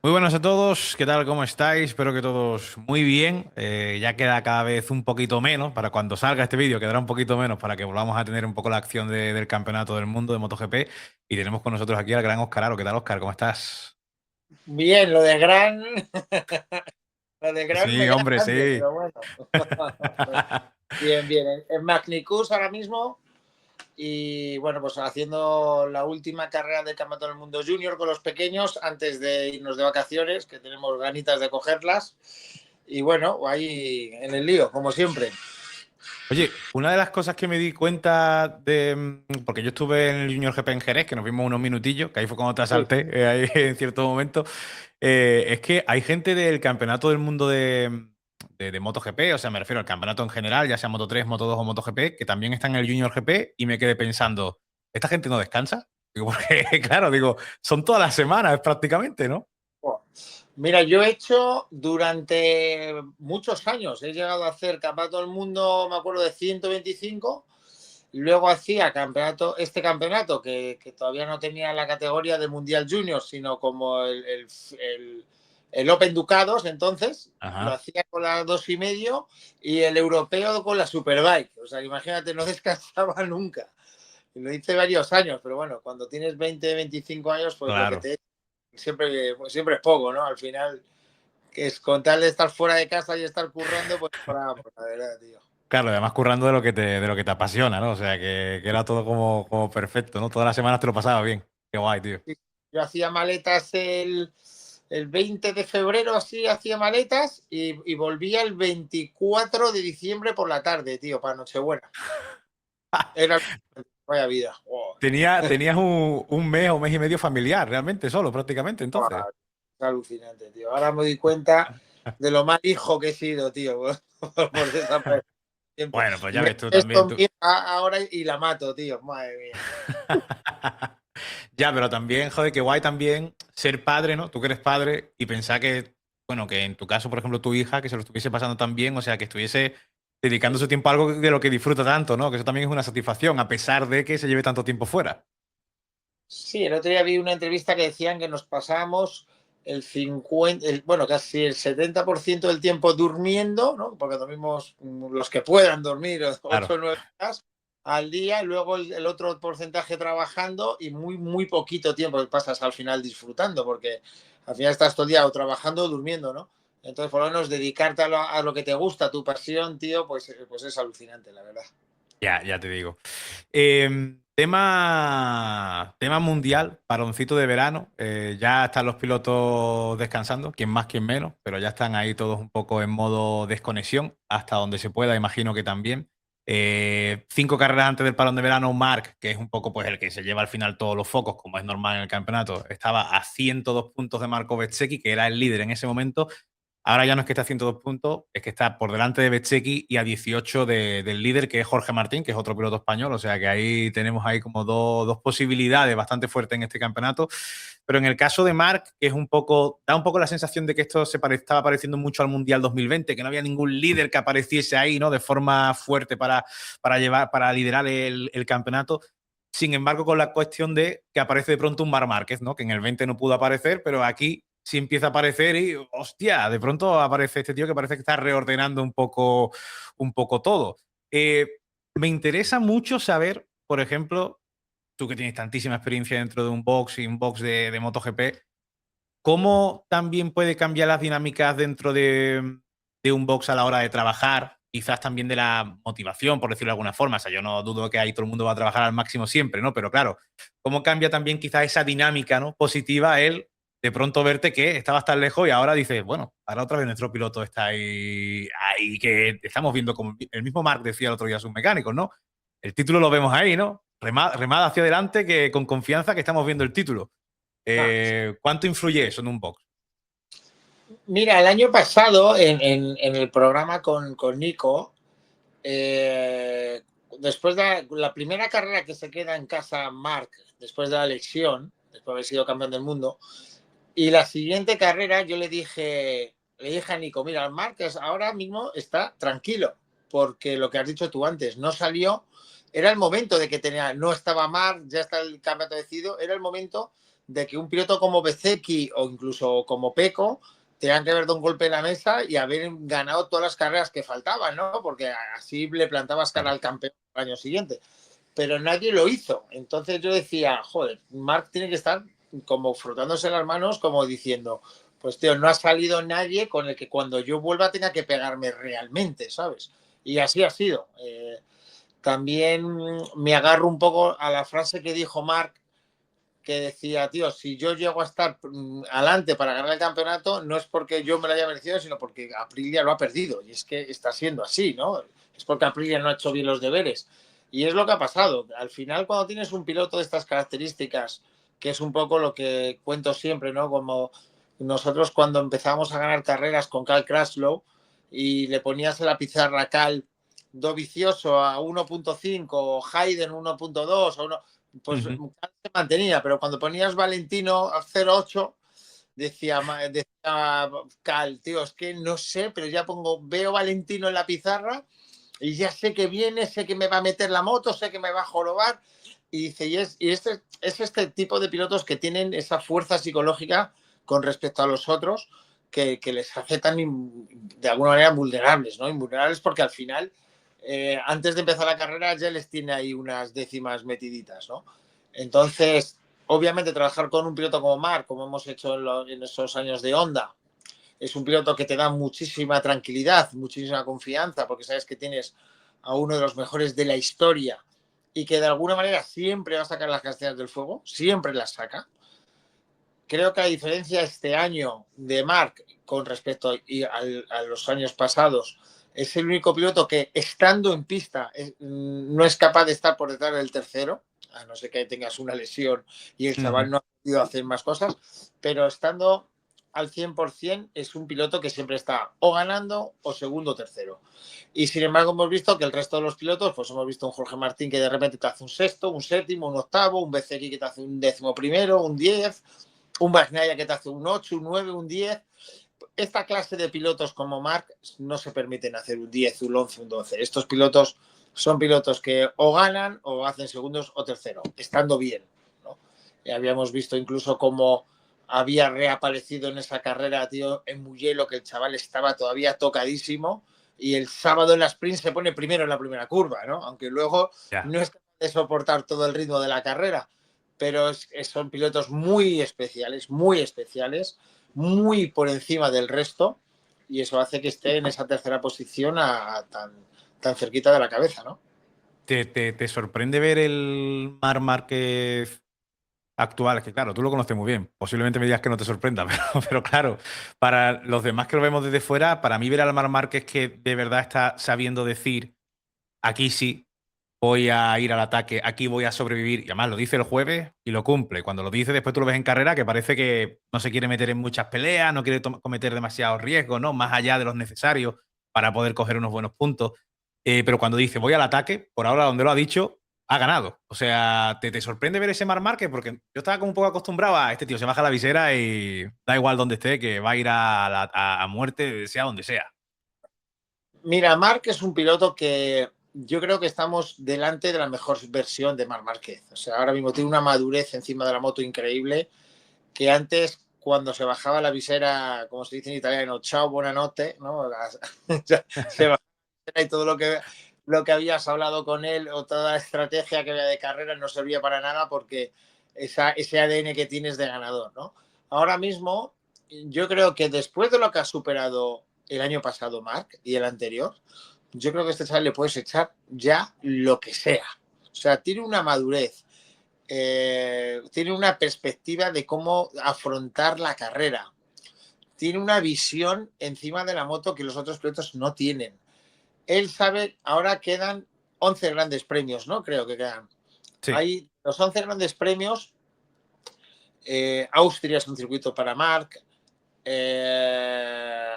Muy buenas a todos, ¿qué tal? ¿Cómo estáis? Espero que todos muy bien. Ya queda cada vez un poquito menos, para cuando salga este vídeo quedará un poquito menos para que volvamos a tener un poco la acción del Campeonato del Mundo de MotoGP. Y tenemos con nosotros aquí al gran Oscar Aro. ¿Qué tal, Oscar? ¿Cómo estás? Bien, lo de Gran, lo de Gran me Sí, queda hombre, grande, sí. pero bueno. Bien, bien. En Magnicus ahora mismo y bueno, pues haciendo la última carrera de Campeonato del Mundo Junior con los pequeños antes de irnos de vacaciones, que tenemos ganitas de cogerlas. Y bueno, ahí en el lío, como siempre. Oye, una de las cosas que me di cuenta porque yo estuve en el Junior GP en Jerez, que nos vimos unos minutillos, que ahí fue cuando te Sí, asalté, ahí en cierto momento, es que hay gente del Campeonato del Mundo de MotoGP, o sea, me refiero al campeonato en general, ya sea Moto3, Moto2 o MotoGP, que también están en el Junior GP, y me quedé pensando, ¿esta gente no descansa? Digo, porque, claro, digo, son todas las semanas prácticamente, ¿no? mira, yo he hecho durante muchos años, he llegado a hacer Campeonato del Mundo, me acuerdo de 125. Luego hacía este campeonato que todavía no tenía la categoría de Mundial Junior, sino como el Open Ducados, entonces lo Ajá. hacía con la 2,5 y el europeo con la Superbike. O sea, imagínate, no descansaba nunca. Y lo hice varios años, pero bueno, cuando tienes 20, 25 años, pues lo que Claro. te siempre es poco, ¿no? Al final, que es con tal de estar fuera de casa y estar currando, pues para, la verdad, tío. Claro, además currando de lo que te apasiona, ¿no? O sea, que era todo como perfecto, ¿no? Todas las semanas te lo pasaba bien. Qué guay, tío. Yo hacía maletas el 20 de febrero, así hacía maletas y volvía el 24 de diciembre por la tarde, tío, para Nochebuena. Era vaya vida. Oh, Tenías un mes o mes y medio familiar, realmente, solo, prácticamente, entonces. es alucinante, tío. Ahora me doy cuenta de lo mal hijo que he sido, tío, por desaparecer tiempo. Bueno, pues Y ya me ves tú también, esto tú. ahora y la mato, tío. Madre mía. Ya, pero también, joder, qué guay también ser padre, ¿no? Tú que eres padre y pensar que, bueno, que en tu caso, por ejemplo, tu hija, que se lo estuviese pasando tan bien, o sea, que estuviese dedicando su tiempo a algo de lo que disfruta tanto, ¿no? Que eso también es una satisfacción, a pesar de que se lleve tanto tiempo fuera. Sí, el otro día vi una entrevista que decían que nos pasábamos bueno, casi el 70% del tiempo durmiendo, ¿no? Porque dormimos los que puedan dormir 8 Claro. o 9 horas al día, y luego el otro porcentaje trabajando y muy poquito tiempo que pasas al final disfrutando, porque al final estás todo el día o trabajando o durmiendo, ¿no? Entonces, por lo menos dedicarte a lo que te gusta, a tu pasión, tío, pues es alucinante, la verdad. Ya te digo. Tema mundial, paroncito de verano. Ya están los pilotos descansando, quien más, quien menos, pero ya están ahí todos un poco en modo desconexión, hasta donde se pueda, imagino que también. 5 carreras antes del parón de verano, Mark, que es un poco pues el que se lleva al final todos los focos, como es normal en el campeonato, estaba a 102 puntos de Marco Bezzecchi, que era el líder en ese momento. Ahora ya no es que esté a 102 puntos, es que está por delante de Bezzecchi y a 18 del líder, que es Jorge Martín, que es otro piloto español. O sea que ahí tenemos ahí como dos posibilidades bastante fuertes en este campeonato. Pero en el caso de Marc, que es un poco, da un poco la sensación de que esto estaba pareciendo mucho al Mundial 2020, que no había ningún líder que apareciese ahí, ¿no? De forma fuerte para liderar el campeonato. Sin embargo, con la cuestión de que aparece de pronto un Marc Márquez, ¿no? Que en el 20 no pudo aparecer, pero aquí sí empieza a aparecer y, hostia, de pronto aparece este tío que parece que está reordenando un poco todo. Eh, Me interesa mucho saber, por ejemplo, tú que tienes tantísima experiencia dentro de un box y un box de MotoGP, ¿cómo también puede cambiar las dinámicas dentro de un box a la hora de trabajar? Quizás también de la motivación, por decirlo de alguna forma. O sea, yo no dudo que ahí todo el mundo va a trabajar al máximo siempre, ¿no? Pero claro, ¿cómo cambia también quizás esa dinámica, ¿no? Positiva el de pronto verte que estabas tan lejos y ahora dices, bueno, ahora otra vez nuestro piloto está ahí que estamos viendo como el mismo Marc decía el otro día a sus mecánicos, ¿no? El título lo vemos ahí, ¿no? Remada hacia adelante que con confianza que estamos viendo el título. Ah, ¿Cuánto influye eso en un box? mira, el año pasado en el programa con Nico, después de la primera carrera que se queda en casa Marc, después de la elección, después de haber sido campeón del mundo, y la siguiente carrera yo le dije a Nico, mira, Marc ahora mismo está tranquilo, porque lo que has dicho tú antes, no salió, era el momento de que no estaba Marc, ya está el campeonato decidido, era el momento de que un piloto como Bezzecchi o incluso como Pecco tengan que haber dado un golpe en la mesa y haber ganado todas las carreras que faltaban, ¿no? Porque así le plantabas cara Claro. al campeón el año siguiente. Pero nadie lo hizo. Entonces yo decía, joder, Marc tiene que estar como frotándose las manos, como diciendo, pues tío, no ha salido nadie con el que cuando yo vuelva tenga que pegarme realmente, ¿sabes? Y así ha sido. También me agarro un poco a la frase que dijo Marc, que decía, tío, si yo llego a estar adelante para ganar el campeonato, no es porque yo me lo haya merecido, sino porque Aprilia lo ha perdido. Y es que está siendo así, ¿no? Es porque Aprilia no ha hecho bien los deberes. Y es lo que ha pasado. Al final, cuando tienes un piloto de estas características, que es un poco lo que cuento siempre, ¿no? Como nosotros cuando empezamos a ganar carreras con Cal Crutchlow y le ponías en la pizarra Cal Dovizioso a 1.5 o Hayden 1.2 o uno, pues se mantenía, pero cuando ponías Valentino a 0.8 decía Cal, tío, es que no sé, pero ya veo Valentino en la pizarra y ya sé que viene, sé que me va a meter la moto, sé que me va a jorobar. Y dice, es este tipo de pilotos que tienen esa fuerza psicológica con respecto a los otros que les hace tan de alguna manera vulnerables, ¿no? Invulnerables porque al final, antes de empezar la carrera ya les tiene ahí unas décimas metiditas, ¿no? Entonces, obviamente trabajar con un piloto como Marc, como hemos hecho en esos años de Honda, es un piloto que te da muchísima tranquilidad, muchísima confianza, porque sabes que tienes a uno de los mejores de la historia y que de alguna manera siempre va a sacar las castañas del fuego, siempre las saca. Creo que a diferencia este año de Marc con respecto a los años pasados, es el único piloto que estando en pista no es capaz de estar por detrás del tercero, a no ser que tengas una lesión y el chaval no ha podido hacer más cosas, pero estando al 100% es un piloto que siempre está o ganando o segundo o tercero. Y sin embargo hemos visto que el resto de los pilotos, pues hemos visto un Jorge Martín que de repente te hace un sexto, un séptimo, un octavo, un Bezzecchi que te hace un 11º, un 10, un Bagnaia que te hace un 8, un 9, un 10. Esta clase de pilotos como Marc no se permiten hacer un 10, un 11, un 12. Estos pilotos son pilotos que o ganan o hacen segundos o tercero, estando bien, ¿no? Habíamos visto incluso cómo había reaparecido en esa carrera, tío, en Mugello, que el chaval estaba todavía tocadísimo y el sábado en la sprint se pone primero en la primera curva, ¿no? Aunque luego Ya. no es capaz de soportar todo el ritmo de la carrera, pero son pilotos muy especiales, muy por encima del resto, y eso hace que esté en esa tercera posición tan cerquita de la cabeza, ¿no? ¿Te sorprende ver el Marc Márquez actual? Es que claro, tú lo conoces muy bien. Posiblemente me digas que no te sorprenda, pero claro, para los demás que lo vemos desde fuera, para mí ver al Marc Márquez que de verdad está sabiendo decir, aquí sí, voy a ir al ataque, aquí voy a sobrevivir. Y además lo dice el jueves y lo cumple. Cuando lo dice, después tú lo ves en carrera, que parece que no se quiere meter en muchas peleas, no quiere cometer demasiados riesgos, ¿no? Más allá de los necesarios para poder coger unos buenos puntos. Pero cuando dice voy al ataque, por ahora donde lo ha dicho, ha ganado. O sea, ¿te sorprende ver ese Marc Márquez? Porque yo estaba como un poco acostumbrado a este tío, se baja la visera y da igual donde esté, que va a ir a muerte, sea donde sea. Mira, Marc es un piloto que yo creo que estamos delante de la mejor versión de Marc Márquez. O sea, ahora mismo tiene una madurez encima de la moto increíble que antes, cuando se bajaba la visera, como se dice en italiano, chao, buonanotte, ¿no? Se bajaba y todo lo que habías hablado con él o toda la estrategia que había de carrera no servía para nada porque ese ADN que tienes de ganador, ¿no? Ahora mismo, yo creo que después de lo que ha superado el año pasado Marc y el anterior, yo creo que a este chaval le puedes echar ya lo que sea. O sea, tiene una madurez, tiene una perspectiva de cómo afrontar la carrera, tiene una visión encima de la moto que los otros pilotos no tienen. Él sabe, ahora quedan 11 grandes premios, ¿no? Creo que quedan. Sí. Hay los 11 grandes premios. Austria es un circuito para Marc.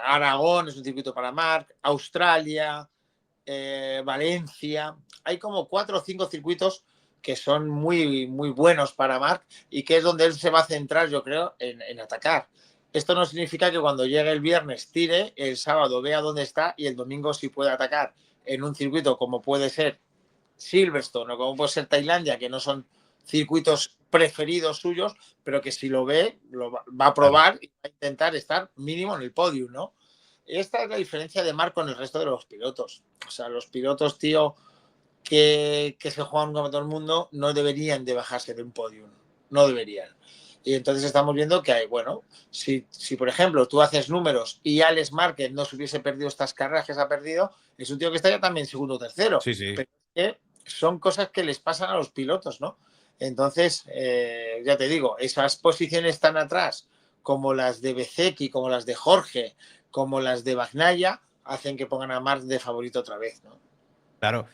Aragón es un circuito para Marc. Australia, Valencia. Hay como 4 o 5 circuitos que son muy, muy buenos para Marc y que es donde él se va a centrar, yo creo, en atacar. Esto no significa que cuando llegue el viernes tire, el sábado vea dónde está y el domingo sí puede atacar en un circuito como puede ser Silverstone o como puede ser Tailandia, que no son circuitos preferidos suyos, pero que si lo ve, va a Claro. probar y va a intentar estar mínimo en el podio, ¿no? Esta es la diferencia de Marc con el resto de los pilotos. O sea, los pilotos, tío, que se juegan con todo el mundo no deberían de bajarse de un podio. No deberían. Y entonces estamos viendo que hay, bueno, si por ejemplo tú haces números y Alex Márquez no se hubiese perdido estas carreras que se ha perdido, es un tío que estaría también segundo o tercero. Sí, sí. Pero es que son cosas que les pasan a los pilotos, ¿no? Entonces, ya te digo, esas posiciones tan atrás, como las de Bezeki, como las de Jorge, como las de Bagnaia, hacen que pongan a Marc de favorito otra vez, ¿no? Claro.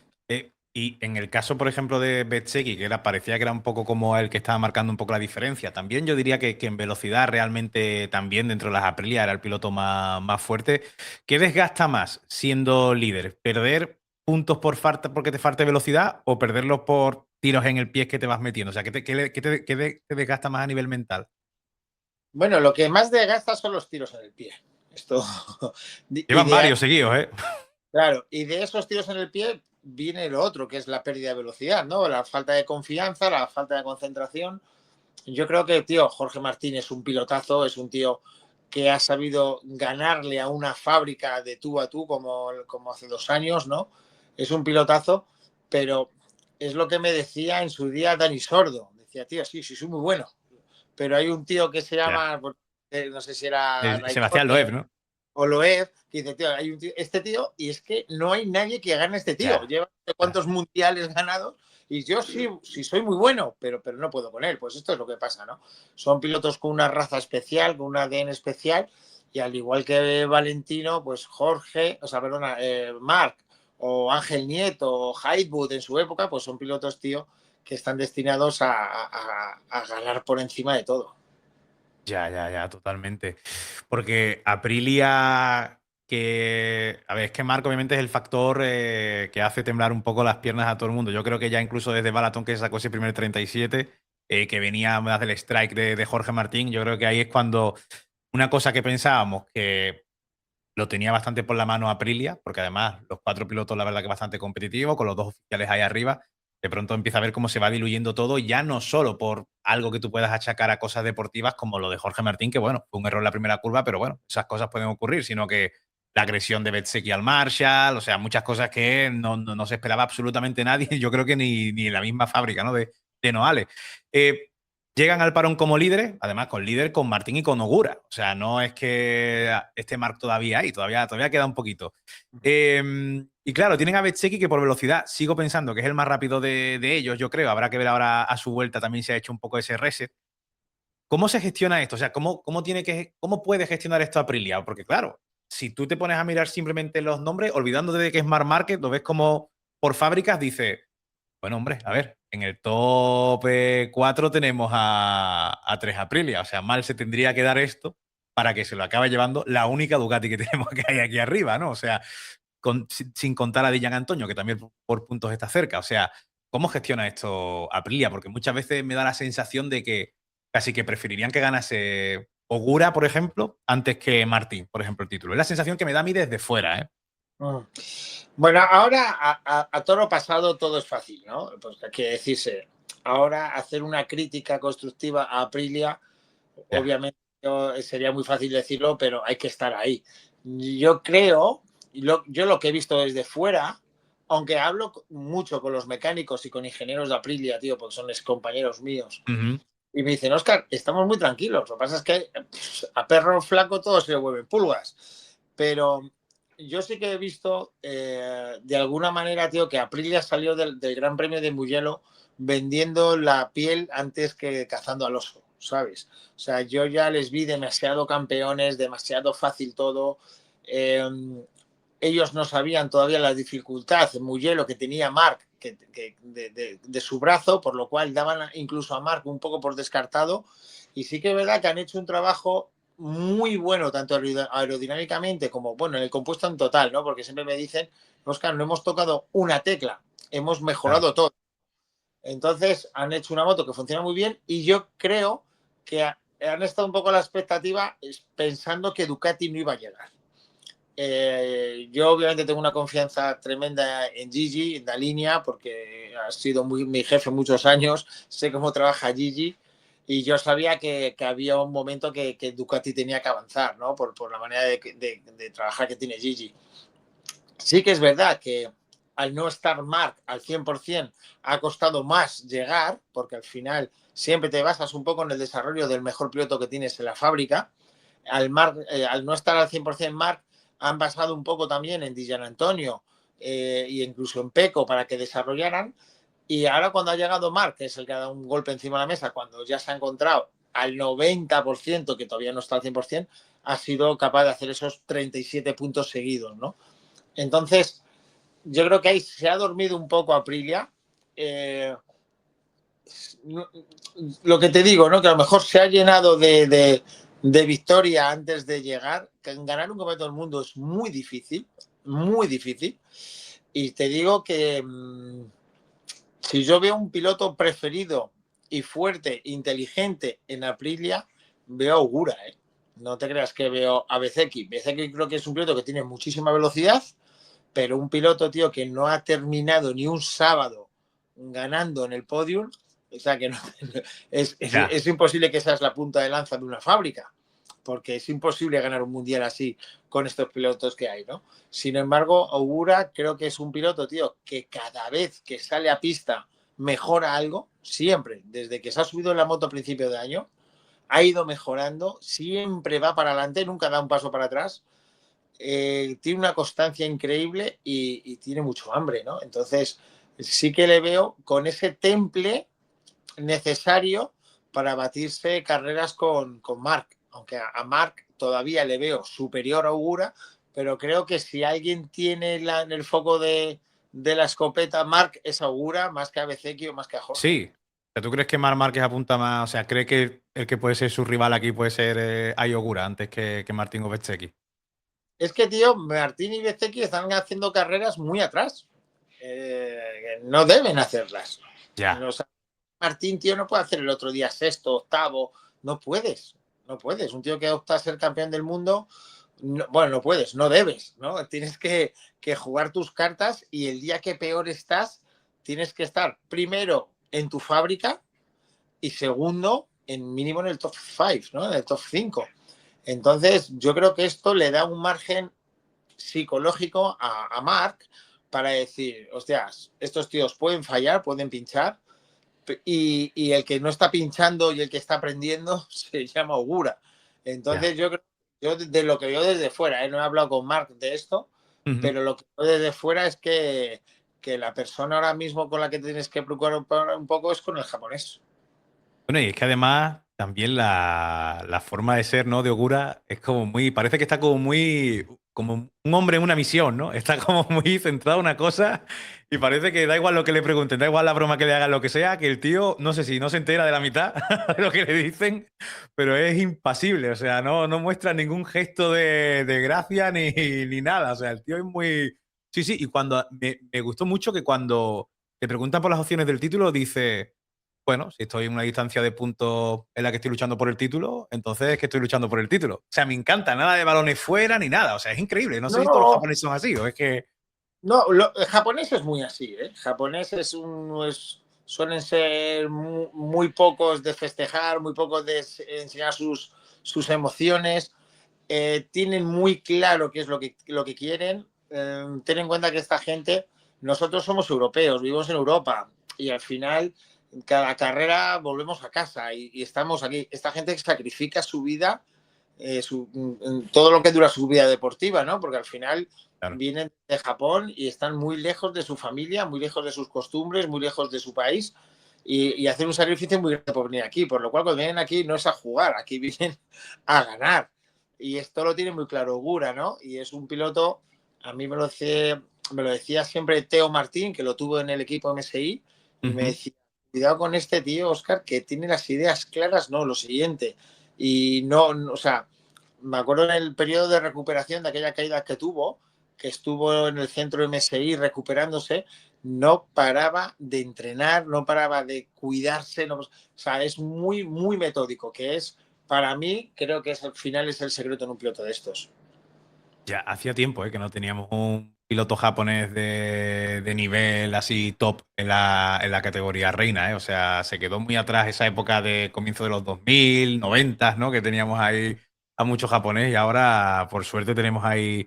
Y en el caso, por ejemplo, de Bezzecchi, que parecía que era un poco como el que estaba marcando un poco la diferencia, también yo diría que en velocidad realmente también dentro de las Aprilia era el piloto más fuerte. ¿Qué desgasta más siendo líder? ¿Perder puntos porque te falte velocidad o perderlos por tiros en el pie que te vas metiendo? O sea, ¿qué te desgasta más a nivel mental? Bueno, lo que más desgasta son los tiros en el pie. Esto. Y Llevan de, varios seguidos, ¿eh? claro, y de esos tiros en el pie viene lo otro, que es la pérdida de velocidad, ¿no? La falta de confianza, la falta de concentración. Yo creo que, tío, Jorge Martín es un pilotazo, es un tío que ha sabido ganarle a una fábrica de tú a tú como hace 2 años, ¿no? Es un pilotazo, pero es lo que me decía en su día Dani Sordo. Decía, tío, sí, sí, soy muy bueno, pero hay un tío que se Ya. llama, no sé si era Sebastián Loeb, Raikkonen ¿no? o Loeb, que dice, tío, hay un tío, este tío, y es que no hay nadie que gane a este tío. Ya, Lleva no sé ya. cuántos mundiales ganados y yo sí, sí soy muy bueno, pero no puedo con él. Pues esto es lo que pasa, ¿no? Son pilotos con una raza especial, con un ADN especial, y al igual que Valentino, pues Jorge, o sea, perdona, Marc o Ángel Nieto o Haidwood en su época, pues son pilotos, tío, que están destinados a ganar por encima de todo. Ya, ya, ya, totalmente. Porque Aprilia, a ver, es que Marco obviamente es el factor que hace temblar un poco las piernas a todo el mundo. Yo creo que ya incluso desde Balaton que sacó ese primer 37, que venía más del strike de Jorge Martín, yo creo que ahí es cuando una cosa que pensábamos que lo tenía bastante por la mano Aprilia, porque además los cuatro pilotos, la verdad que bastante competitivos, con los dos oficiales ahí arriba, de pronto empieza a ver cómo se va diluyendo todo, ya no solo por algo que tú puedas achacar a cosas deportivas como lo de Jorge Martín, que bueno, fue un error en la primera curva, pero bueno, esas cosas pueden ocurrir, sino que la agresión de Bezzecchi al Marshall, o sea, muchas cosas que no se esperaba absolutamente nadie, yo creo que ni en la misma fábrica, ¿no? De Noales. Eh, Llegan al parón como líderes, además con líder con Martín y con Ogura. O sea, no es que este Marc todavía hay, todavía queda un poquito. Y claro, tienen a Bezzecchi que por velocidad sigo pensando que es el más rápido de ellos, yo creo. Habrá que ver ahora a su vuelta también se ha hecho un poco ese reset. ¿Cómo se gestiona esto? O sea, ¿cómo puede gestionar esto Aprilia? Porque claro, si tú te pones a mirar simplemente los nombres, olvidándote de que es Marc Márquez, lo ves como por fábricas, dice, bueno, hombre, a ver, en el top 4 tenemos a 3 Aprilia. O sea, mal se tendría que dar esto para que se lo acabe llevando la única Ducati que tenemos que hay aquí arriba, ¿no? O sea, sin contar a Dillan Antonio, que también por puntos está cerca. O sea, ¿cómo gestiona esto Aprilia? Porque muchas veces me da la sensación de que casi que preferirían que ganase Ogura, por ejemplo, antes que Martín, por ejemplo, el título. Es la sensación que me da a mí desde fuera, ¿eh? Mm. Bueno, ahora a toro pasado todo es fácil, ¿no? Pues hay que decirse, ahora hacer una crítica constructiva a Aprilia, Ya. obviamente sería muy fácil decirlo, pero hay que estar ahí. Yo creo, yo lo que he visto desde fuera, aunque hablo mucho con los mecánicos y con ingenieros de Aprilia, tío, porque son compañeros míos, Ujú. y me dicen, Oscar, estamos muy tranquilos. Lo que pasa es que a perro flaco todos se le vuelven pulgas. Pero yo sí que he visto, de alguna manera, tío, que Aprilia salió del Gran Premio de Mugello vendiendo la piel antes que cazando al oso, ¿sabes? O sea, yo ya les vi demasiado campeones, demasiado fácil todo. Eh, Ellos no sabían todavía la dificultad en Mugello que tenía Marc de su brazo, por lo cual daban incluso a Marc un poco por descartado. Y sí que es verdad que han hecho un trabajo muy bueno, tanto aerodinámicamente como bueno, en el compuesto en total, ¿no? Porque siempre me dicen, Oscar, no hemos tocado una tecla, hemos Claro. mejorado todo. Entonces han hecho una moto que funciona muy bien y yo creo que han estado un poco a la expectativa pensando que Ducati no iba a llegar. Yo obviamente tengo una confianza tremenda en Gigi, en la línea, porque ha sido mi jefe muchos años, sé cómo trabaja Gigi y yo sabía que había un momento que Ducati tenía que avanzar, ¿no? Por la manera de trabajar que tiene Gigi. Sí que es verdad que al no estar Marc al 100% ha costado más llegar, porque al final siempre te basas un poco en el desarrollo del mejor piloto que tienes en la fábrica. Al no estar al 100% Marc, han basado un poco también en Di Giannantonio e incluso en Pecco para que desarrollaran. Y ahora cuando ha llegado Marc, que es el que ha dado un golpe encima de la mesa, cuando ya se ha encontrado al 90%, que todavía no está al 100%, ha sido capaz de hacer esos 37 puntos seguidos, ¿no? Entonces, yo creo que ahí se ha dormido un poco Aprilia. Lo que te digo, ¿no? Que a lo mejor se ha llenado de victoria antes de llegar. Que ganar un campeonato del mundo es muy difícil, muy difícil. Y te digo que si yo veo un piloto preferido y fuerte, inteligente en Aprilia, veo a Ogura, ¿eh? No te creas que veo a Bezzecchi. Bezzecchi creo que es un piloto que tiene muchísima velocidad, pero un piloto, tío, que no ha terminado ni un sábado ganando en el podium, o sea que no, es imposible que esa es la punta de lanza de una fábrica, porque es imposible ganar un mundial así con estos pilotos que hay, ¿no? Sin embargo, Ogura creo que es un piloto, tío, que cada vez que sale a pista mejora algo, siempre, desde que se ha subido en la moto a principio de año, ha ido mejorando, siempre va para adelante, nunca da un paso para atrás. Tiene una constancia increíble y tiene mucho hambre, ¿no? Entonces, sí que le veo con ese temple necesario para batirse carreras con Marc, aunque a Marc todavía le veo superior a Ogura, pero creo que si alguien tiene en el foco de la escopeta Marc es a Ogura más que a Bezzecchi o más que a Jorge. Sí. ¿Tú crees que Marc Márquez apunta más? O sea, ¿cree que el que puede ser su rival aquí puede ser Ai Ogura antes que Martín o Bezzecchi? Es que, tío, Martín y Bezzecchi están haciendo carreras muy atrás. No deben hacerlas. Ya. No, Martín, tío, no puede hacer el otro día sexto, octavo. No puedes. No puedes. Un tío que opta a ser campeón del mundo, no, bueno, no puedes, no debes, ¿no? Tienes que jugar tus cartas y el día que peor estás, tienes que estar primero en tu fábrica y segundo, en mínimo en el top 5, ¿no? En el top 5. Entonces, yo creo que esto le da un margen psicológico a Marc para decir, hostias, estos tíos pueden fallar, pueden pinchar, y el que no está pinchando y el que está aprendiendo se llama Ogura. Entonces, Ya. yo de lo que veo desde fuera, no he hablado con Marc de esto, Ujú. pero lo que veo desde fuera es que la persona ahora mismo con la que tienes que preocupar un poco es con el japonés. Bueno, y es que además también la forma de ser, ¿no? De Ogura es como muy, parece que está como un hombre en una misión, ¿no? Está como muy centrado en una cosa y parece que da igual lo que le pregunten, da igual la broma que le hagan, lo que sea, que el tío, no sé si no se entera de la mitad de lo que le dicen, pero es impasible, o sea, no muestra ningún gesto de gracia ni nada, o sea, el tío es muy... Sí, sí, y cuando me gustó mucho que cuando te preguntan por las opciones del título, dice... Bueno, si estoy en una distancia de puntos en la que estoy luchando por el título, entonces es que estoy luchando por el título. O sea, me encanta, nada de balones fuera ni nada. O sea, es increíble. No sé si todos los No, japoneses son así o es que. no, el japonés es muy así, ¿eh? El japonés suelen ser muy pocos de festejar, muy pocos de enseñar sus emociones. Tienen muy claro qué es lo que quieren. Ten en cuenta que esta gente, nosotros somos europeos, vivimos en Europa y al final cada carrera volvemos a casa y estamos aquí. Esta gente sacrifica su vida, todo lo que dura su vida deportiva, ¿no? Porque al final Claro. vienen de Japón y están muy lejos de su familia, muy lejos de sus costumbres, muy lejos de su país y hacen un sacrificio muy grande por venir aquí. Por lo cual, cuando vienen aquí no es a jugar, aquí vienen a ganar. Y esto lo tiene muy claro Ogura, ¿no? Y es un piloto, a mí me lo decía siempre Teo Martín, que lo tuvo en el equipo MSI, y me Ujú. decía, cuidado con este tío, Oscar, que tiene las ideas claras, no, lo siguiente. Y o sea, me acuerdo en el periodo de recuperación de aquella caída que tuvo, que estuvo en el centro MSI recuperándose, no paraba de entrenar, no paraba de cuidarse, no, o sea, es muy, muy metódico, que es, para mí, creo que al final es el secreto en un piloto de estos. Ya hacía tiempo que no teníamos un piloto japonés de nivel así top en la categoría reina, ¿eh? O sea, se quedó muy atrás esa época de comienzo de los 2000, 90, ¿no? Que teníamos ahí a muchos japonés y ahora, por suerte, tenemos ahí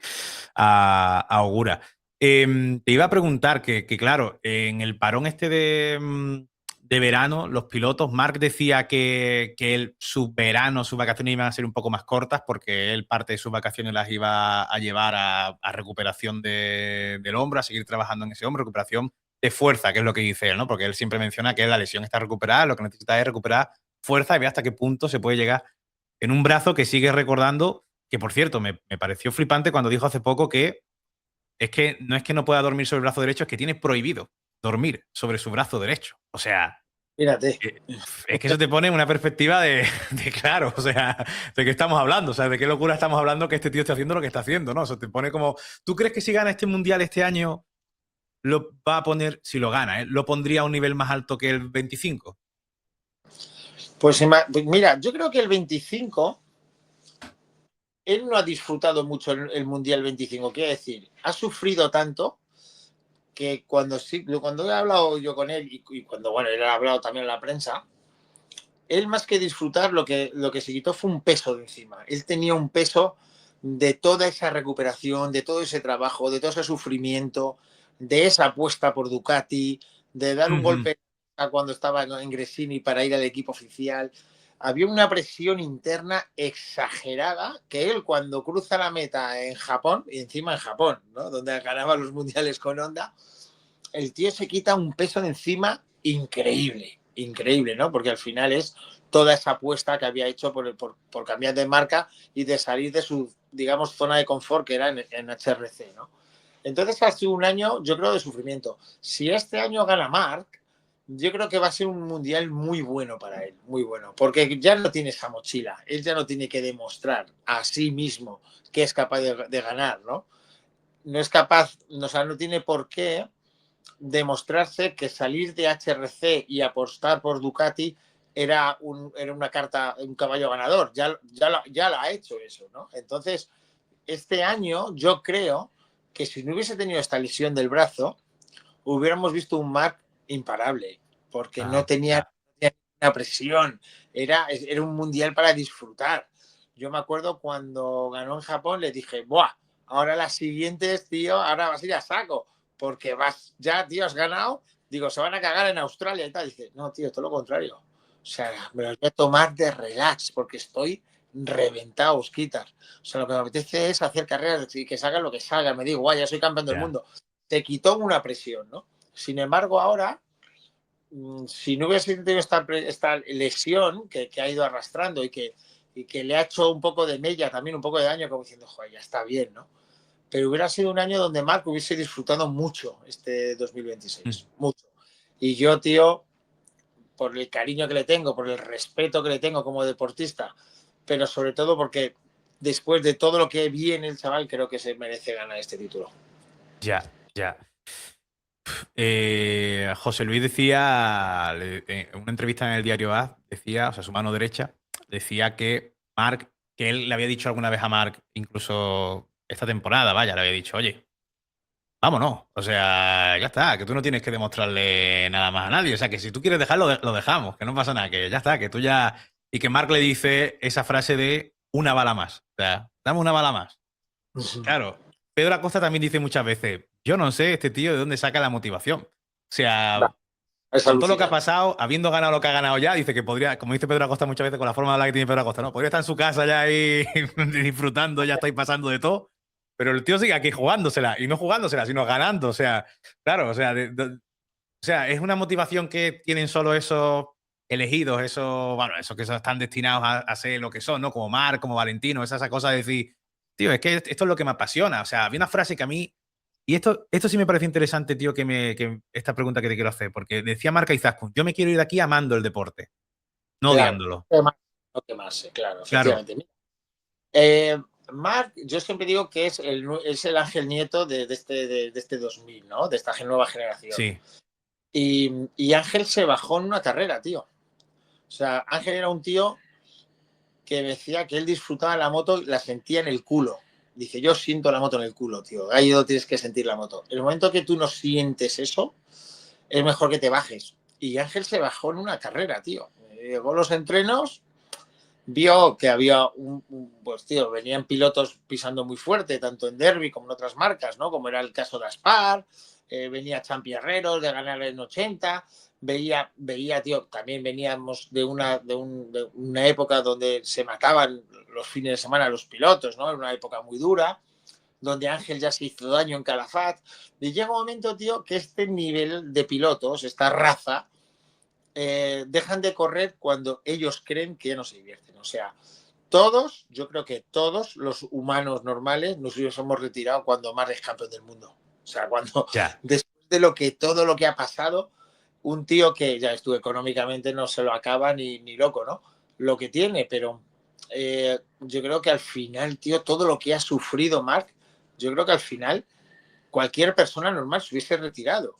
a Ogura. Te iba a preguntar que, claro, en el parón este de verano, los pilotos, Mark decía que sus veranos, sus vacaciones iban a ser un poco más cortas porque él parte de sus vacaciones las iba a llevar a recuperación del hombro, a seguir trabajando en ese hombro, recuperación de fuerza, que es lo que dice él, ¿no? Porque él siempre menciona que la lesión está recuperada, lo que necesita es recuperar fuerza y ver hasta qué punto se puede llegar en un brazo que sigue recordando, que por cierto, me pareció flipante cuando dijo hace poco que no es que no pueda dormir sobre el brazo derecho, es que tiene prohibido dormir sobre su brazo derecho. O sea, Fíjate. es que eso te pone en una perspectiva claro, o sea, de qué estamos hablando, o sea, de qué locura estamos hablando que este tío está haciendo lo que está haciendo, ¿no? O sea, te pone como, ¿tú crees que si gana este mundial este año, lo va a poner, si lo gana, lo pondría a un nivel más alto que el 25? Pues mira, yo creo que el 25, él no ha disfrutado mucho el Mundial 25, quiero decir, ha sufrido tanto que cuando he hablado yo con él y cuando, bueno, él ha hablado también en la prensa, él más que disfrutar lo que se quitó fue un peso de encima. Él tenía un peso de toda esa recuperación, de todo ese trabajo, de todo ese sufrimiento, de esa apuesta por Ducati, de dar un Ujú. golpe a cuando estaba en Gresini para ir al equipo oficial. Había una presión interna exagerada que él cuando cruza la meta en Japón, y encima en Japón, ¿no? Donde ganaba los mundiales con Honda, el tío se quita un peso de encima increíble, increíble, ¿no? Porque al final es toda esa apuesta que había hecho por cambiar de marca y de salir de su, digamos, zona de confort que era en HRC, ¿no? Entonces ha sido un año, yo creo, de sufrimiento. Si este año gana Marc, yo creo que va a ser un mundial muy bueno para él, muy bueno, porque ya no tiene esa mochila, él ya no tiene que demostrar a sí mismo que es capaz de ganar, ¿no? No es capaz, o sea, no tiene por qué demostrarse que salir de HRC y apostar por Ducati era una carta, un caballo ganador. Ya la ha hecho eso, ¿no? Entonces, este año yo creo que si no hubiese tenido esta lesión del brazo, hubiéramos visto un Marc imparable, porque no Ah, tenía, ya. una presión, era un mundial para disfrutar. Yo me acuerdo cuando ganó en Japón, le dije, ¡buah! Ahora las siguientes, tío, ahora vas a ir a saco, porque vas, ya, tío, has ganado. Digo, se van a cagar en Australia y tal. Dice, no, tío, todo lo contrario. O sea, me los voy a tomar de relax, porque estoy reventado, Osquitar. O sea, lo que me apetece es hacer carreras y que salga lo que salga. Me digo, guay, ya soy campeón del Ya. mundo. Te quitó una presión, ¿no? Sin embargo, ahora, si no hubiese tenido esta lesión que ha ido arrastrando y que le ha hecho un poco de mella, también un poco de daño, como diciendo, joder, ya está bien, ¿no? Pero hubiera sido un año donde Marc hubiese disfrutado mucho este Mm. 2026, mucho. Y yo, tío, por el cariño que le tengo, por el respeto que le tengo como deportista, pero sobre todo porque después de todo lo que viene el chaval, creo que se merece ganar este título. Ya, ya. José Luis decía, en una entrevista en el diario AS, decía, o sea, su mano derecha, decía que Marc, que él le había dicho alguna vez a Marc, incluso esta temporada, vaya, le había dicho, oye, vámonos, o sea, ya está, que tú no tienes que demostrarle nada más a nadie, o sea, que si tú quieres dejarlo, lo dejamos, que no pasa nada, que ya está, que tú ya... Y que Marc le dice esa frase de una bala más, o sea, dame una bala más. Claro, Pedro Acosta también dice muchas veces, yo no sé este tío de dónde saca la motivación. O sea, Es con todo lo que ha alucinante. pasado, habiendo ganado lo que ha ganado ya, dice que podría, como dice Pedro Acosta muchas veces con la forma de hablar que tiene Pedro Acosta, ¿no? Podría estar en su casa ya ahí disfrutando, ya estáis pasando de todo, pero el tío sigue aquí jugándosela, y no jugándosela, sino ganando. O sea, claro, o sea, o sea, es una motivación que tienen solo esos elegidos, esos, bueno, esos que están destinados a ser lo que son, ¿no? Como Marc, como Valentino, esa cosa de decir, tío, es que esto es lo que me apasiona. O sea, había una frase que a mí, y esto sí me parece interesante, tío, que esta pregunta que te quiero hacer, porque decía Marca Izaskun, yo me quiero ir de aquí amando el deporte, no Claro, odiándolo. no quemarse, claro, Claro, efectivamente. Marc, yo siempre digo que es el ángel nieto de este 2000, ¿no? De esta nueva generación. sí, Y Ángel se bajó en una carrera, tío. O sea, Ángel era un tío que decía que él disfrutaba la moto y la sentía en el culo. Dice, yo siento la moto en el culo, tío. Ahí no tienes que sentir la moto. El momento que tú no sientes eso, es mejor que te bajes. Y Ángel se bajó en una carrera, tío. Llegó a los entrenos, vio que había pues tío, venían pilotos pisando muy fuerte, tanto en Derby como en otras marcas, ¿no? Como era el caso de Aspar, venía Champi Herreros de ganar en 80, veía, tío, también veníamos de una época donde se mataban los fines de semana los pilotos, ¿no? Era una época muy dura, donde Ángel ya se hizo daño en Calafat. Y llega un momento, tío, que este nivel de pilotos, esta raza, dejan de correr cuando ellos creen que ya no se divierten. O sea, todos, yo creo que todos los humanos normales nos hemos retirado cuando Marc es campeón del mundo. O sea, cuando Ya. después de todo lo que ha pasado, un tío que ya estuvo económicamente no se lo acaba ni loco, ¿no? Lo que tiene, pero yo creo que al final, tío, todo lo que ha sufrido Marc, yo creo que al final cualquier persona normal se hubiese retirado.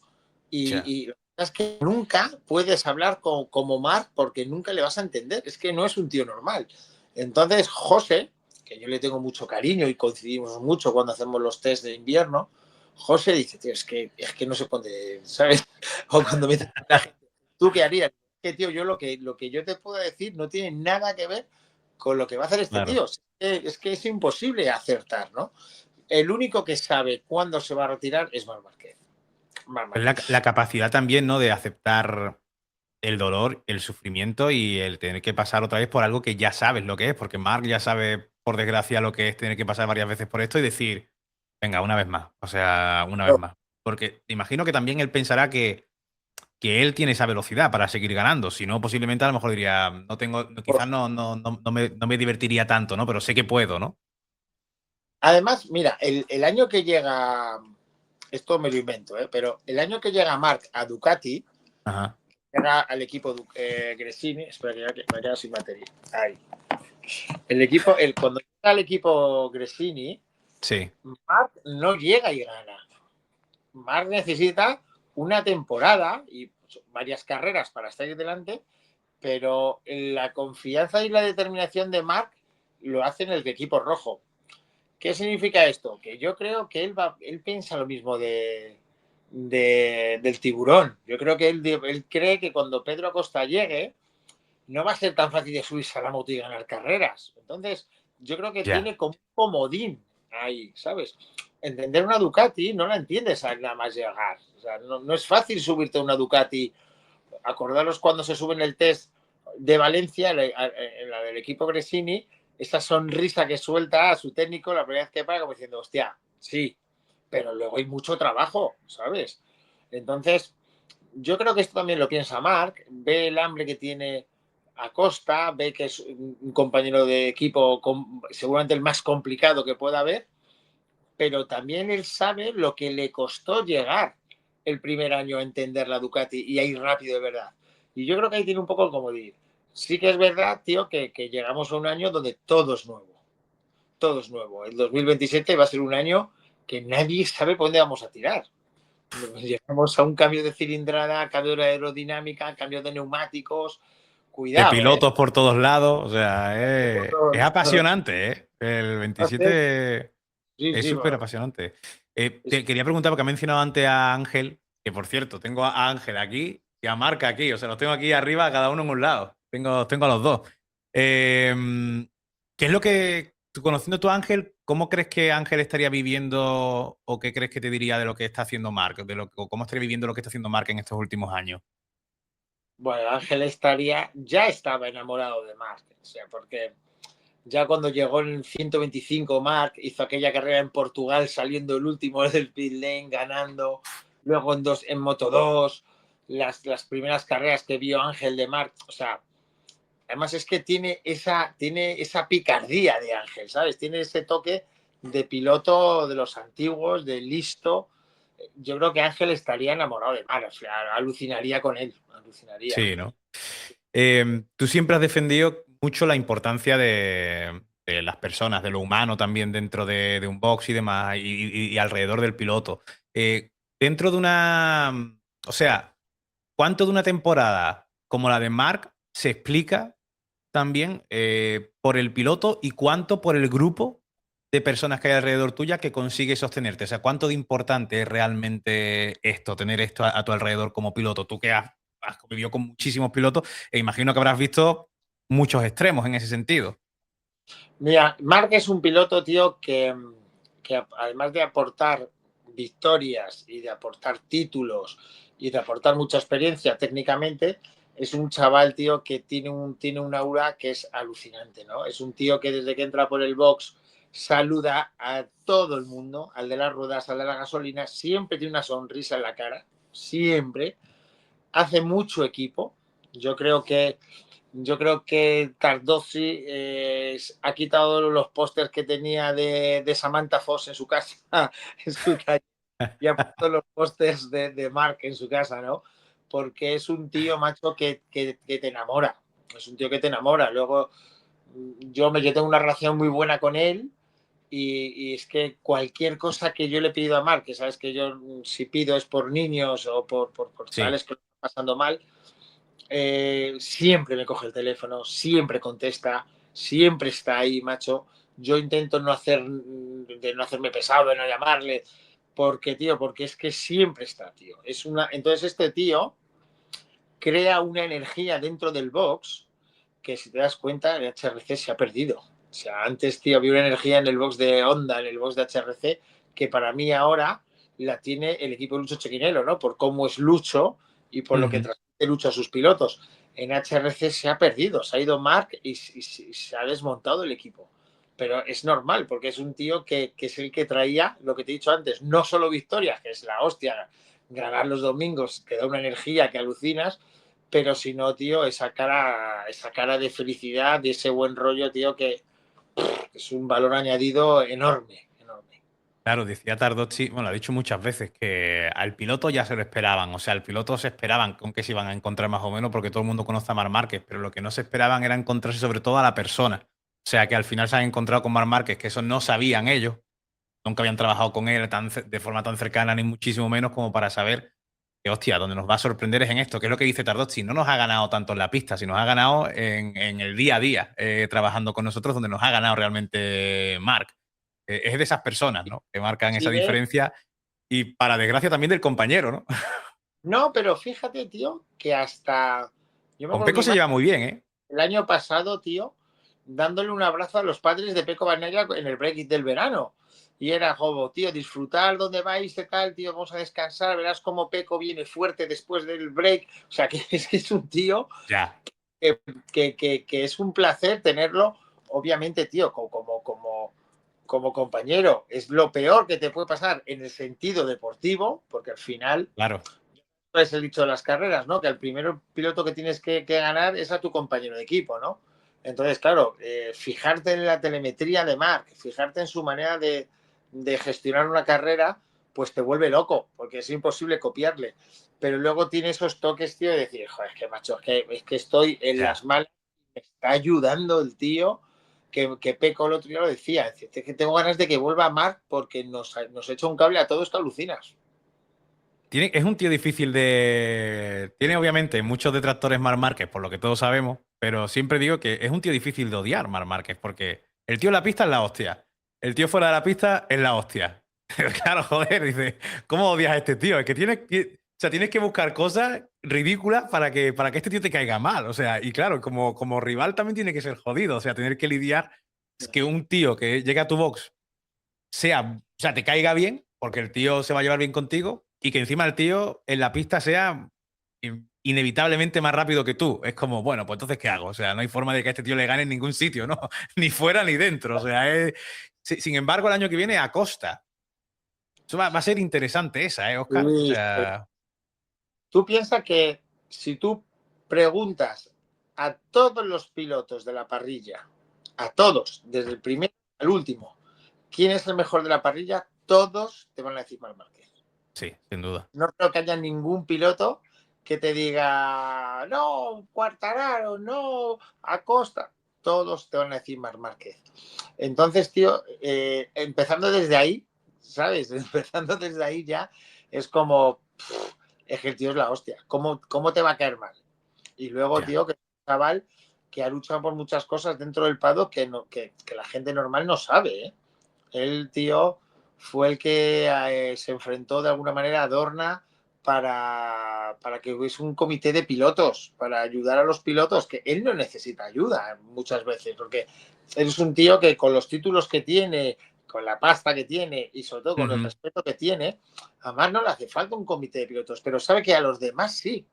Ya. Y es que nunca puedes hablar como Marc porque nunca le vas a entender. Es que no es un tío normal. Entonces, José, que yo le tengo mucho cariño y coincidimos mucho cuando hacemos los test de invierno, José dice, tío, es que no se pone, ¿sabes? O cuando me dice la gente, ¿tú qué harías? Que, tío, yo lo que yo te puedo decir no tiene nada que ver con lo que va a hacer este Claro. tío. Es que es imposible acertar, ¿no? El único que sabe cuándo se va a retirar es Marc Márquez. Marc Es Márquez. la capacidad también, ¿no? De aceptar el dolor, el sufrimiento y el tener que pasar otra vez por algo que ya sabes lo que es, porque Mark ya sabe, por desgracia, lo que es tener que pasar varias veces por esto y decir, venga, una vez más, o sea, una vez más. Porque te imagino que también él pensará que él tiene esa velocidad para seguir ganando, si no, posiblemente a lo mejor diría, no tengo, quizás no me divertiría tanto, ¿no? Pero sé que puedo, ¿no? Además, mira, el año que llega, esto me lo invento, pero el año que llega Marc a Ducati, Ajá. llega al equipo Gresini, espera que me queda sin batería. Ahí. Cuando llega al equipo Gresini, Sí, Marc no llega y gana. Marc necesita una temporada y varias carreras para estar ahí delante, pero la confianza y la determinación de Marc lo hace en el equipo rojo. ¿Qué significa esto? Que yo creo que él piensa lo mismo del tiburón. Yo creo que él cree que cuando Pedro Acosta llegue, no va a ser tan fácil de subirse a la moto y ganar carreras. Entonces, yo creo que ya. tiene como un comodín ahí, ¿sabes? Entender una Ducati no la entiendes nada más llegar. O sea, no es fácil subirte a una Ducati. Acordaros cuando se sube en el test de Valencia, en la del equipo Gresini, esa sonrisa que suelta a su técnico la primera vez que para, como diciendo, hostia, sí, pero luego hay mucho trabajo, ¿sabes? Entonces, yo creo que esto también lo piensa Marc, ve el hambre que tiene Acosta, ve que es un compañero de equipo seguramente el más complicado que pueda haber, pero también él sabe lo que le costó llegar el primer año a entender la Ducati y a ir rápido de verdad. Y yo creo que ahí tiene un poco el comodín. Sí que es verdad, tío, que llegamos a un año donde todo es nuevo. Todo es nuevo. El 2027 va a ser un año que nadie sabe por dónde vamos a tirar. Llegamos a un cambio de cilindrada, cambio de aerodinámica, cambio de neumáticos. De Cuidado, ¿eh? pilotos por todos lados, o sea, es apasionante, ¿eh? El 27 Sí, es sí, súper bueno. apasionante. Te quería preguntar, porque ha mencionado antes a Ángel, que por cierto, tengo a Ángel aquí y a Marca aquí, o sea, los tengo aquí arriba, cada uno en un lado. Tengo a los dos. ¿Qué es lo que, tú conociendo tú a Ángel, cómo crees que Ángel estaría viviendo o qué crees que te diría de lo que está haciendo Marc, o cómo estaría viviendo lo que está haciendo Marc en estos últimos años? Bueno, Ángel ya estaba enamorado de Marc, o sea, porque ya cuando llegó en el 125 Marc hizo aquella carrera en Portugal saliendo el último del pit lane, ganando, luego en Moto 2, las primeras carreras que vio Ángel de Marc, o sea, además es que tiene esa picardía de Ángel, ¿sabes? Tiene ese toque de piloto de los antiguos, de listo. Yo creo que Ángel estaría enamorado de Marc, o sea, alucinaría con él, alucinaría. Sí, ¿no? Tú siempre has defendido mucho la importancia de las personas, de lo humano también dentro de un box y demás, y alrededor del piloto. Dentro de una, o sea, ¿cuánto de una temporada como la de Mark se explica también por el piloto y cuánto por el grupo de personas que hay alrededor tuya que consigue sostenerte? O sea, ¿cuánto de importante es realmente esto, tener esto a tu alrededor como piloto? Tú que has convivido con muchísimos pilotos e imagino que habrás visto muchos extremos en ese sentido. Mira, Marc es un piloto, tío, que además de aportar victorias y de aportar títulos y de aportar mucha experiencia técnicamente, es un chaval, tío, que tiene un aura que es alucinante, ¿no? Es un tío que desde que entra por el box saluda a todo el mundo, al de las ruedas, al de la gasolina, siempre tiene una sonrisa en la cara, siempre. Hace mucho equipo. Yo creo que Tardozzi ha quitado los pósters que tenía de Samantha Fox en su casa, en su taller, y ha puesto los pósters de Mark en su casa, ¿no? Porque es un tío, macho, que te enamora. Es un tío que te enamora. Luego, yo tengo una relación muy buena con él y es que cualquier cosa que yo le he pedido a Mark, que sabes que yo si pido es por niños o por Sí, chavales que lo están pasando mal, siempre me coge el teléfono, siempre contesta, siempre está ahí, macho. Yo intento de no hacerme pesado, de no llamarle, porque, tío, porque es que siempre está, tío. Entonces este tío crea una energía dentro del box que si te das cuenta, el HRC se ha perdido. O sea, antes, tío, había una energía en el box de Honda, en el box de HRC, que para mí ahora la tiene el equipo de Lucho Chequinelo, ¿no? Por cómo es Lucho y por lo que ujú, transmite Lucho a sus pilotos. En HRC se ha perdido, se ha ido Mark y se ha desmontado el equipo. Pero es normal, porque es un tío que es el que traía lo que te he dicho antes, no solo victorias, que es la hostia, ganar los domingos, que da una energía que alucinas, pero si no, tío, esa cara de felicidad, de ese buen rollo, tío, que es un valor añadido enorme, enorme. claro, decía Tardozzi, bueno, lo ha dicho muchas veces, que al piloto ya se lo esperaban. O sea, al piloto se esperaban con que se iban a encontrar más o menos, porque todo el mundo conoce a Marc Márquez, pero lo que no se esperaban era encontrarse sobre todo a la persona. O sea, que al final se han encontrado con Marc Márquez, que eso no sabían ellos, nunca habían trabajado con él de forma tan cercana, ni muchísimo menos como para saber que, hostia, donde nos va a sorprender es en esto, que es lo que dice Tardozzi. No nos ha ganado tanto en la pista, sino nos ha ganado en el día a día, trabajando con nosotros, donde nos ha ganado realmente Marc. Es de esas personas, ¿no? Que marcan esa Sí, ¿eh? diferencia y para desgracia también del compañero, ¿no? No, pero fíjate, tío, que hasta. Yo me Con acuerdo Peco mi se madre lleva muy bien, ¿eh? el año pasado, tío, dándole un abrazo a los padres de Peco Banella en el break del verano. Y era como, tío, disfrutar donde vais, de tal, tío, vamos a descansar, verás cómo Peco viene fuerte después del break. O sea, que es un tío Ya, que es un placer tenerlo, obviamente, tío, como compañero. Es lo peor que te puede pasar en el sentido deportivo, porque al final claro. es el dicho de las carreras, ¿no? Que el primer piloto que tienes que ganar es a tu compañero de equipo, ¿no? Entonces, claro, fijarte en la telemetría de Mark, fijarte en su manera de gestionar una carrera, pues te vuelve loco, porque es imposible copiarle. Pero luego tiene esos toques, tío, de decir, joder, es que macho, es que estoy en Ya. las malas, me está ayudando el tío, que Peco el otro día lo decía, es que tengo ganas de que vuelva Mark porque nos echa un cable a todos que alucinas. Es un tío difícil de. Tiene obviamente muchos detractores Marc Márquez, por lo que todos sabemos, pero siempre digo que es un tío difícil de odiar, Marc Márquez, porque el tío en la pista es la hostia. El tío fuera de la pista es la hostia. Claro, joder, dice, ¿cómo odias a este tío? Es que o sea, tienes que buscar cosas ridículas para que este tío te caiga mal. O sea, y claro, como rival también tiene que ser jodido. O sea, tener que lidiar es que un tío que llegue a tu box o sea, te caiga bien, porque el tío se va a llevar bien contigo, y que encima el tío en la pista sea inevitablemente más rápido que tú. Es como, bueno, pues entonces, ¿qué hago? O sea, no hay forma de que a este tío le gane en ningún sitio, ¿no? Ni fuera ni dentro. O sea, sin embargo, el año que viene a Costa. Eso va a ser interesante esa, ¿eh, Oscar? O Sí, sea, tú piensas que si tú preguntas a todos los pilotos de la parrilla, a todos, desde el primero al último, quién es el mejor de la parrilla, todos te van a decir Marc Márquez. sí, sin duda. No creo que haya ningún piloto que te diga, no, Quartararo, no, Acosta. Todos te van a decir Marc Márquez. Entonces, tío, empezando desde ahí, ¿sabes? Empezando desde ahí ya, es como, es que el tío es la hostia. ¿Cómo te va a caer mal? Y luego, Ya. tío, que es un chaval que ha luchado por muchas cosas dentro del paddock que la gente normal no sabe, ¿eh? El tío fue el que se enfrentó de alguna manera a Dorna para que hubiese un comité de pilotos, para ayudar a los pilotos, que él no necesita ayuda muchas veces, porque él es un tío que con los títulos que tiene, con la pasta que tiene y sobre todo con el respeto que tiene, además no le hace falta un comité de pilotos, pero sabe que a los demás sí.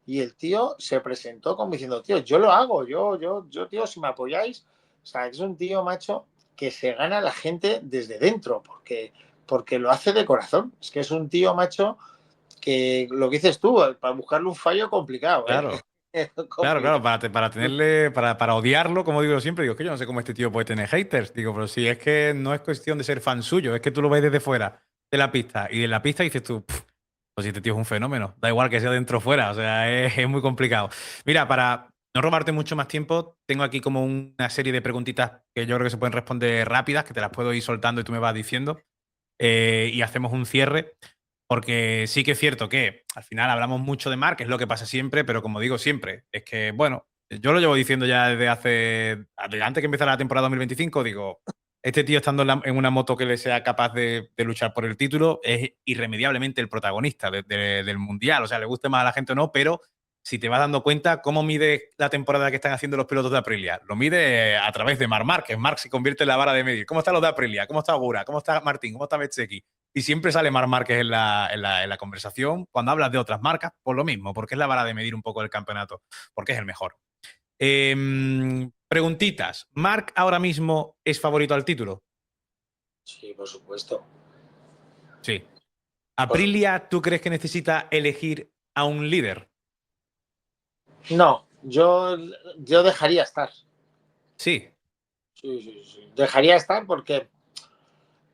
Y el tío se presentó como diciendo, tío, yo lo hago, tío, si me apoyáis. O sea, es un tío, macho, que se gana a la gente desde dentro, porque lo hace de corazón. Es que es un tío, macho, que lo que dices tú, para buscarle un fallo complicado, ¿eh? Claro. Es Claro, claro, complicado. para tenerle, para odiarlo, como digo yo siempre, digo, es que yo no sé cómo este tío puede tener haters. Digo, pero si es que no es cuestión de ser fan suyo, es que tú lo ves desde fuera de la pista y de la pista dices tú, "Pff, pues si este tío es un fenómeno, da igual que sea dentro o fuera, o sea, es muy complicado. Mira, para no robarte mucho más tiempo, tengo aquí como una serie de preguntitas que yo creo que se pueden responder rápidas, que te las puedo ir soltando y tú me vas diciendo, y hacemos un cierre. Porque sí que es cierto que al final hablamos mucho de Marc, es lo que pasa siempre, pero como digo siempre, es que, bueno, yo lo llevo diciendo ya desde antes que empezara la temporada 2025, digo, este tío estando en una moto que le sea capaz de luchar por el título es irremediablemente el protagonista del Mundial, o sea, le guste más a la gente o no, pero si te vas dando cuenta, ¿cómo mide la temporada que están haciendo los pilotos de Aprilia? Lo mide a través de Marc Márquez. Marc se convierte en la vara de medir. ¿Cómo están los de Aprilia? ¿Cómo está Ogura? ¿Cómo está Martín? ¿Cómo está Bezzecchi? Y siempre sale Marc Márquez en la conversación cuando hablas de otras marcas, por lo mismo, porque es la vara de medir un poco el campeonato, porque es el mejor. Preguntitas. ¿Marc ahora mismo es favorito al título? Sí, por supuesto. Sí. Por supuesto. ¿Aprilia tú crees que necesita elegir a un líder? No, yo dejaría estar. Sí. Sí, sí, sí. Dejaría estar porque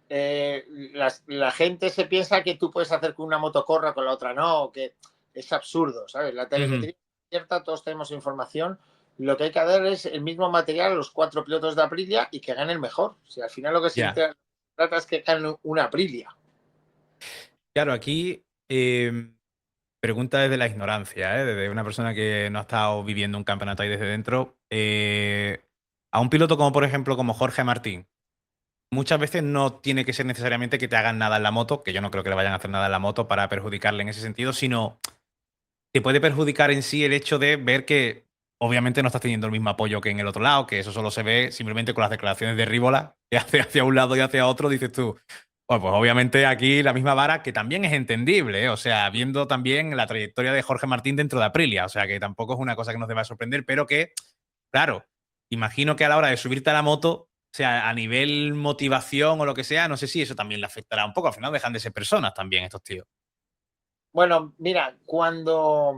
la gente se piensa que tú puedes hacer que una moto corra con la otra no, que es absurdo, ¿sabes? La Ujú. telemetría es cierta, todos tenemos información. Lo que hay que dar es el mismo material a los 4 pilotos de Aprilia y que gane el mejor. Si al final lo que se Ya. trata es que gane una Aprilia. Claro, aquí pregunta desde la ignorancia, ¿eh? Desde una persona que no ha estado viviendo un campeonato ahí desde dentro. A un piloto como, por ejemplo, como Jorge Martín, muchas veces no tiene que ser necesariamente que te hagan nada en la moto, que yo no creo que le vayan a hacer nada en la moto para perjudicarle en ese sentido, sino te puede perjudicar en sí el hecho de ver que obviamente no estás teniendo el mismo apoyo que en el otro lado, que eso solo se ve simplemente con las declaraciones de Rívola, que hace hacia un lado y hacia otro, dices tú. Bueno, pues obviamente aquí la misma vara, que también es entendible, ¿eh? O sea, viendo también la trayectoria de Jorge Martín dentro de Aprilia, o sea, que tampoco es una cosa que nos deba sorprender, pero que, claro, imagino que a la hora de subirte a la moto, o sea, a nivel motivación o lo que sea, no sé si eso también le afectará un poco. Al final dejan de ser personas también estos tíos. Bueno, mira, cuando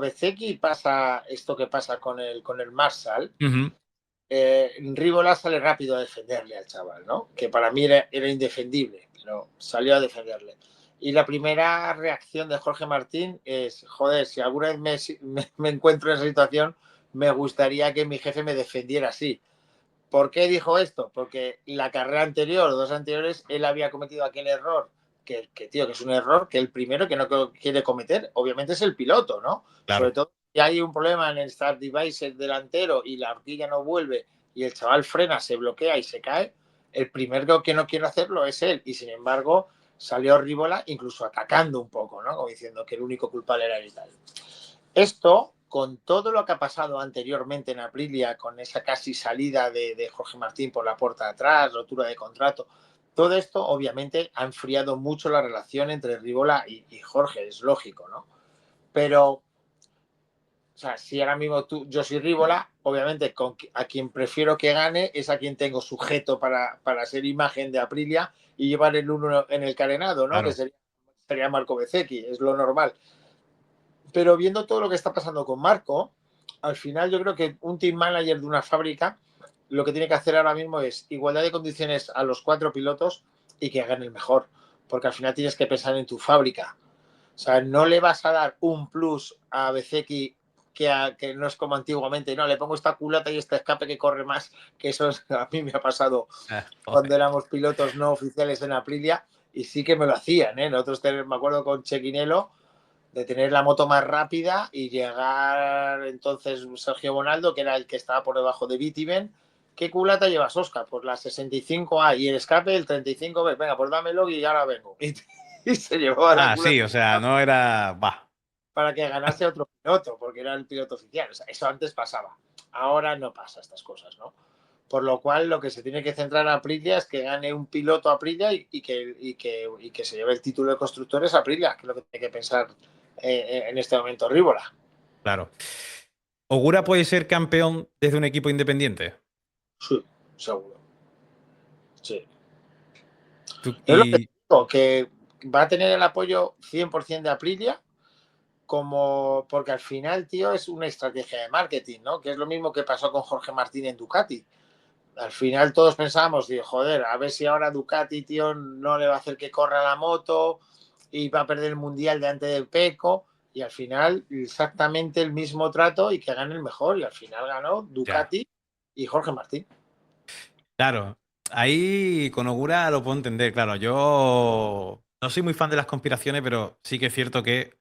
Bezeki pasa esto que pasa con el Marshall, Ujú. Rívola sale rápido a defenderle al chaval, ¿no? Que para mí era indefendible, pero salió a defenderle. Y la primera reacción de Jorge Martín es, joder, si alguna vez me encuentro en esa situación, me gustaría que mi jefe me defendiera así. ¿Por qué dijo esto? Porque la carrera anterior, dos anteriores, él había cometido aquel error, tío, que es un error que el primero que no quiere cometer, obviamente, es el piloto, ¿no? Sobre Claro, todo si hay un problema en el start device delantero y la horquilla no vuelve y el chaval frena, se bloquea y se cae, el primero que no quiere hacerlo es él. Y sin embargo, salió Rívola incluso atacando un poco, ¿no? Como diciendo que el único culpable era él y tal. Esto, con todo lo que ha pasado anteriormente en Aprilia, con esa casi salida de Jorge Martín por la puerta de atrás, rotura de contrato, todo esto obviamente ha enfriado mucho la relación entre Rivola y Jorge, es lógico, ¿no? Pero, o sea, si ahora mismo yo soy Rivola, obviamente a quien prefiero que gane es a quien tengo sujeto para ser imagen de Aprilia y llevar el uno en el carenado, ¿no? Que claro. sería Marco Bezzecchi, es lo normal. Pero viendo todo lo que está pasando con Marco, al final yo creo que un team manager de una fábrica lo que tiene que hacer ahora mismo es igualdad de condiciones a los 4 pilotos y que hagan el mejor, porque al final tienes que pensar en tu fábrica. O sea, no le vas a dar un plus a Bezeki que no es como antiguamente, no, le pongo esta culata y este escape que corre más, que eso a mí me ha pasado Joder. cuando éramos pilotos no oficiales en Aprilia y sí que me lo hacían, ¿eh? Nosotros me acuerdo con Chequinelo de tener la moto más rápida y llegar entonces Sergio Bonaldo, que era el que estaba por debajo de Vitiven, ¿qué culata llevas, Oscar? Pues la 65A y el escape el 35B. Venga, pues dámelo y ahora vengo. Y se llevó a la Ah, sí, culata o sea, no era. Bah, para que ganase otro piloto, porque era el piloto oficial. O sea, eso antes pasaba. Ahora no pasa estas cosas, ¿no? Por lo cual, lo que se tiene que centrar a Aprilia es que gane un piloto Aprilia y que se lleve el título de constructores a Aprilia, que es lo que tiene que pensar en este momento Rívola. claro. ¿Ogura puede ser campeón desde un equipo independiente? Sí, seguro. Sí. Es lo que Y. digo, que va a tener el apoyo 100% de Aprilia, como porque al final, tío, es una estrategia de marketing, ¿no? Que es lo mismo que pasó con Jorge Martín en Ducati. Al final todos pensábamos, tío, joder, a ver si ahora Ducati, tío, no le va a hacer que corra la moto y va a perder el mundial delante del Peco. Y al final, exactamente el mismo trato y que gane el mejor. Y al final ganó Ya. Ducati y Jorge Martín. Claro. Ahí con Ogura lo puedo entender, claro. Yo no soy muy fan de las conspiraciones, pero sí que es cierto que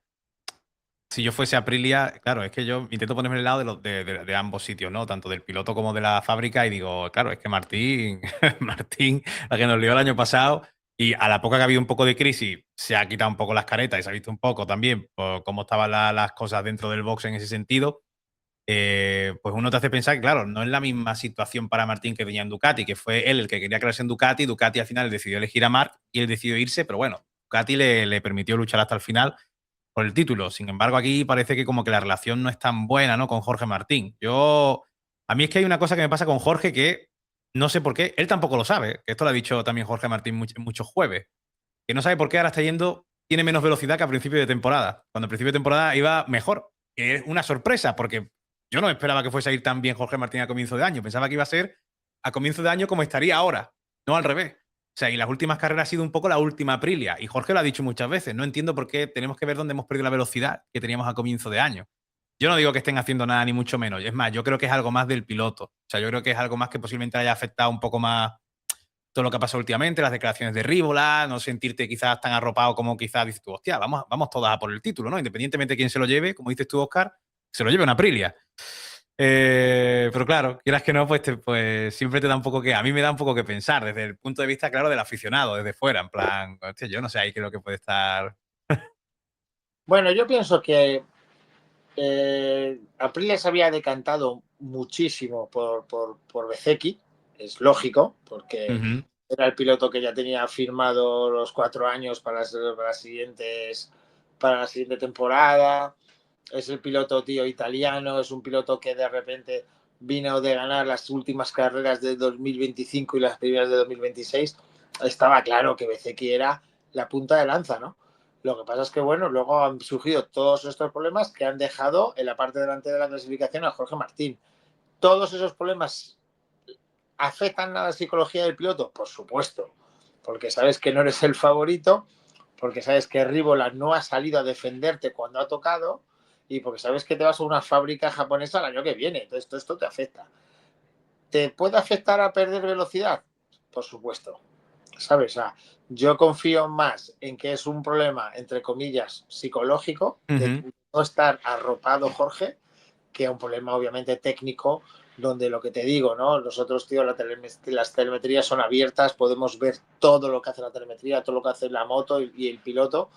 si yo fuese Aprilia, claro, es que yo intento ponerme en el lado de ambos sitios, ¿no? Tanto del piloto como de la fábrica, y digo, claro, es que Martín, Martín, la que nos lió el año pasado, y a la poca que ha habido un poco de crisis, se ha quitado un poco las caretas y se ha visto un poco también por cómo estaban las cosas dentro del box en ese sentido. Pues uno te hace pensar que, claro, no es la misma situación para Martín que tenía en Ducati, que fue él el que quería quedarse en Ducati. Ducati al final decidió elegir a Marc y él decidió irse, pero bueno, Ducati le permitió luchar hasta el final por el título. Sin embargo, aquí parece que como que la relación no es tan buena, ¿no? Con Jorge Martín. A mí es que hay una cosa que me pasa con Jorge que no sé por qué, él tampoco lo sabe, que esto lo ha dicho también Jorge Martín muchos jueves, que no sabe por qué ahora está yendo, tiene menos velocidad que a principio de temporada, cuando a principio de temporada iba mejor. Es una sorpresa, porque yo no esperaba que fuese a ir tan bien Jorge Martín a comienzo de año, pensaba que iba a ser a comienzo de año como estaría ahora, no al revés. O sea, y las últimas carreras ha sido un poco la última Aprilia. Y Jorge lo ha dicho muchas veces. No entiendo por qué tenemos que ver dónde hemos perdido la velocidad que teníamos a comienzo de año. Yo no digo que estén haciendo nada, ni mucho menos. Es más, yo creo que es algo más del piloto. O sea, yo creo que es algo más que posiblemente haya afectado un poco más todo lo que ha pasado últimamente, las declaraciones de Rívola, no sentirte quizás tan arropado como quizás dices tú, hostia, vamos todas a por el título, ¿no? Independientemente de quién se lo lleve, como dices tú, Oscar, se lo lleve una Aprilia. Pero claro, quieras que no, pues siempre te da un poco que, a mí me da un poco que pensar, desde el punto de vista, claro, del aficionado, desde fuera, en plan, hostia, yo no sé ahí qué es lo que puede estar. Bueno, yo pienso que Aprilia se había decantado muchísimo por Bezzecchi, es lógico, porque Ujú. era el piloto que ya tenía firmado los 4 años para la siguiente temporada. Es el piloto, tío, italiano, es un piloto que de repente vino de ganar las últimas carreras de 2025 y las primeras de 2026. Estaba claro que Bezzecchi era la punta de lanza, ¿no? Lo que pasa es que, bueno, luego han surgido todos estos problemas que han dejado en la parte delante de la clasificación a Jorge Martín. ¿Todos esos problemas afectan a la psicología del piloto? Por supuesto, porque sabes que no eres el favorito, porque sabes que Rívola no ha salido a defenderte cuando ha tocado y porque sabes que te vas a una fábrica japonesa el año que viene. Entonces, todo esto te afecta. ¿Te puede afectar a perder velocidad? Por supuesto. ¿Sabes? O sea, yo confío más en que es un problema, entre comillas, psicológico, de Ujú. no estar arropado Jorge, que un problema obviamente técnico, donde lo que te digo, ¿no? Nosotros, tío, las telemetrías son abiertas, podemos ver todo lo que hace la telemetría, todo lo que hace la moto y el piloto,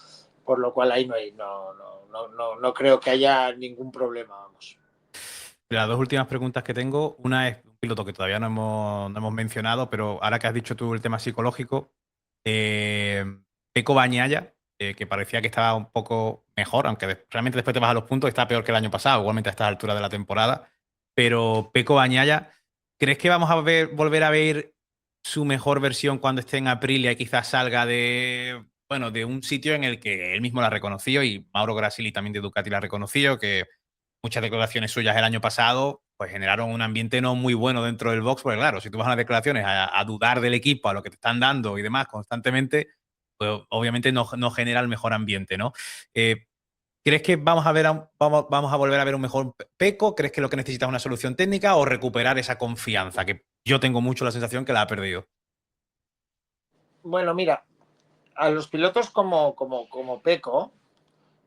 por lo cual ahí no creo que haya ningún problema, vamos. Las dos últimas preguntas que tengo, una es un piloto que todavía no hemos mencionado, pero ahora que has dicho tú el tema psicológico, eh, Pecco Bagnaia, que parecía que estaba un poco mejor, aunque realmente después te vas a los puntos, está peor que el año pasado, igualmente a estas alturas de la temporada, pero Pecco Bagnaia, ¿crees que vamos a volver a ver su mejor versión cuando esté en Aprilia y quizás salga bueno, de un sitio en el que él mismo la reconoció y Mauro Grasili también de Ducati la reconoció, que muchas declaraciones suyas el año pasado pues generaron un ambiente no muy bueno dentro del box, porque claro, si tú vas a las declaraciones a dudar del equipo, a lo que te están dando y demás constantemente, pues obviamente no genera el mejor ambiente, ¿no? Eh, ¿Crees que vamos a volver a ver un mejor Peco? ¿Crees que lo que necesita es una solución técnica o recuperar esa confianza? Que yo tengo mucho la sensación que la ha perdido. Bueno, mira, a los pilotos como Peco,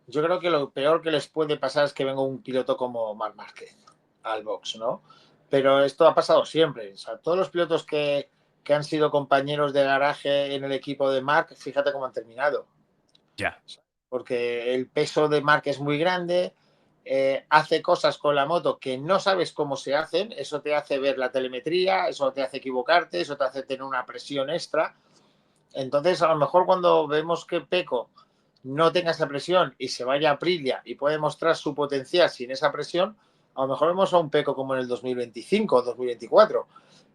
yo creo que lo peor que les puede pasar es que venga un piloto como Marc Márquez al box, ¿no? pero esto ha pasado siempre. O sea, todos los pilotos que han sido compañeros de garaje en el equipo de Marc, fíjate cómo han terminado. Ya. Porque el peso de Marc es muy grande, hace cosas con la moto que no sabes cómo se hacen, eso te hace ver la telemetría, eso te hace equivocarte, eso te hace tener una presión extra. Entonces, a lo mejor cuando vemos que Peco no tenga esa presión y se vaya a Aprilia y puede mostrar su potencial sin esa presión, a lo mejor vemos a un Peco como en el 2025 o 2024.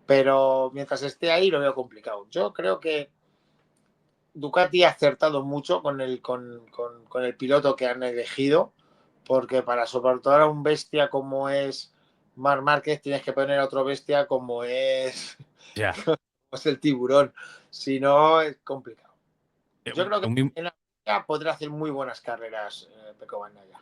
Pero mientras esté ahí lo veo complicado. Yo creo que Ducati ha acertado mucho con el piloto que han elegido, porque para soportar a un bestia como es Marc Márquez tienes que poner a otro bestia como Ya. es el tiburón. Si no, es complicado. Yo Un, creo que un mi- en la Liga podrá hacer muy buenas carreras Pecco Bagnaia.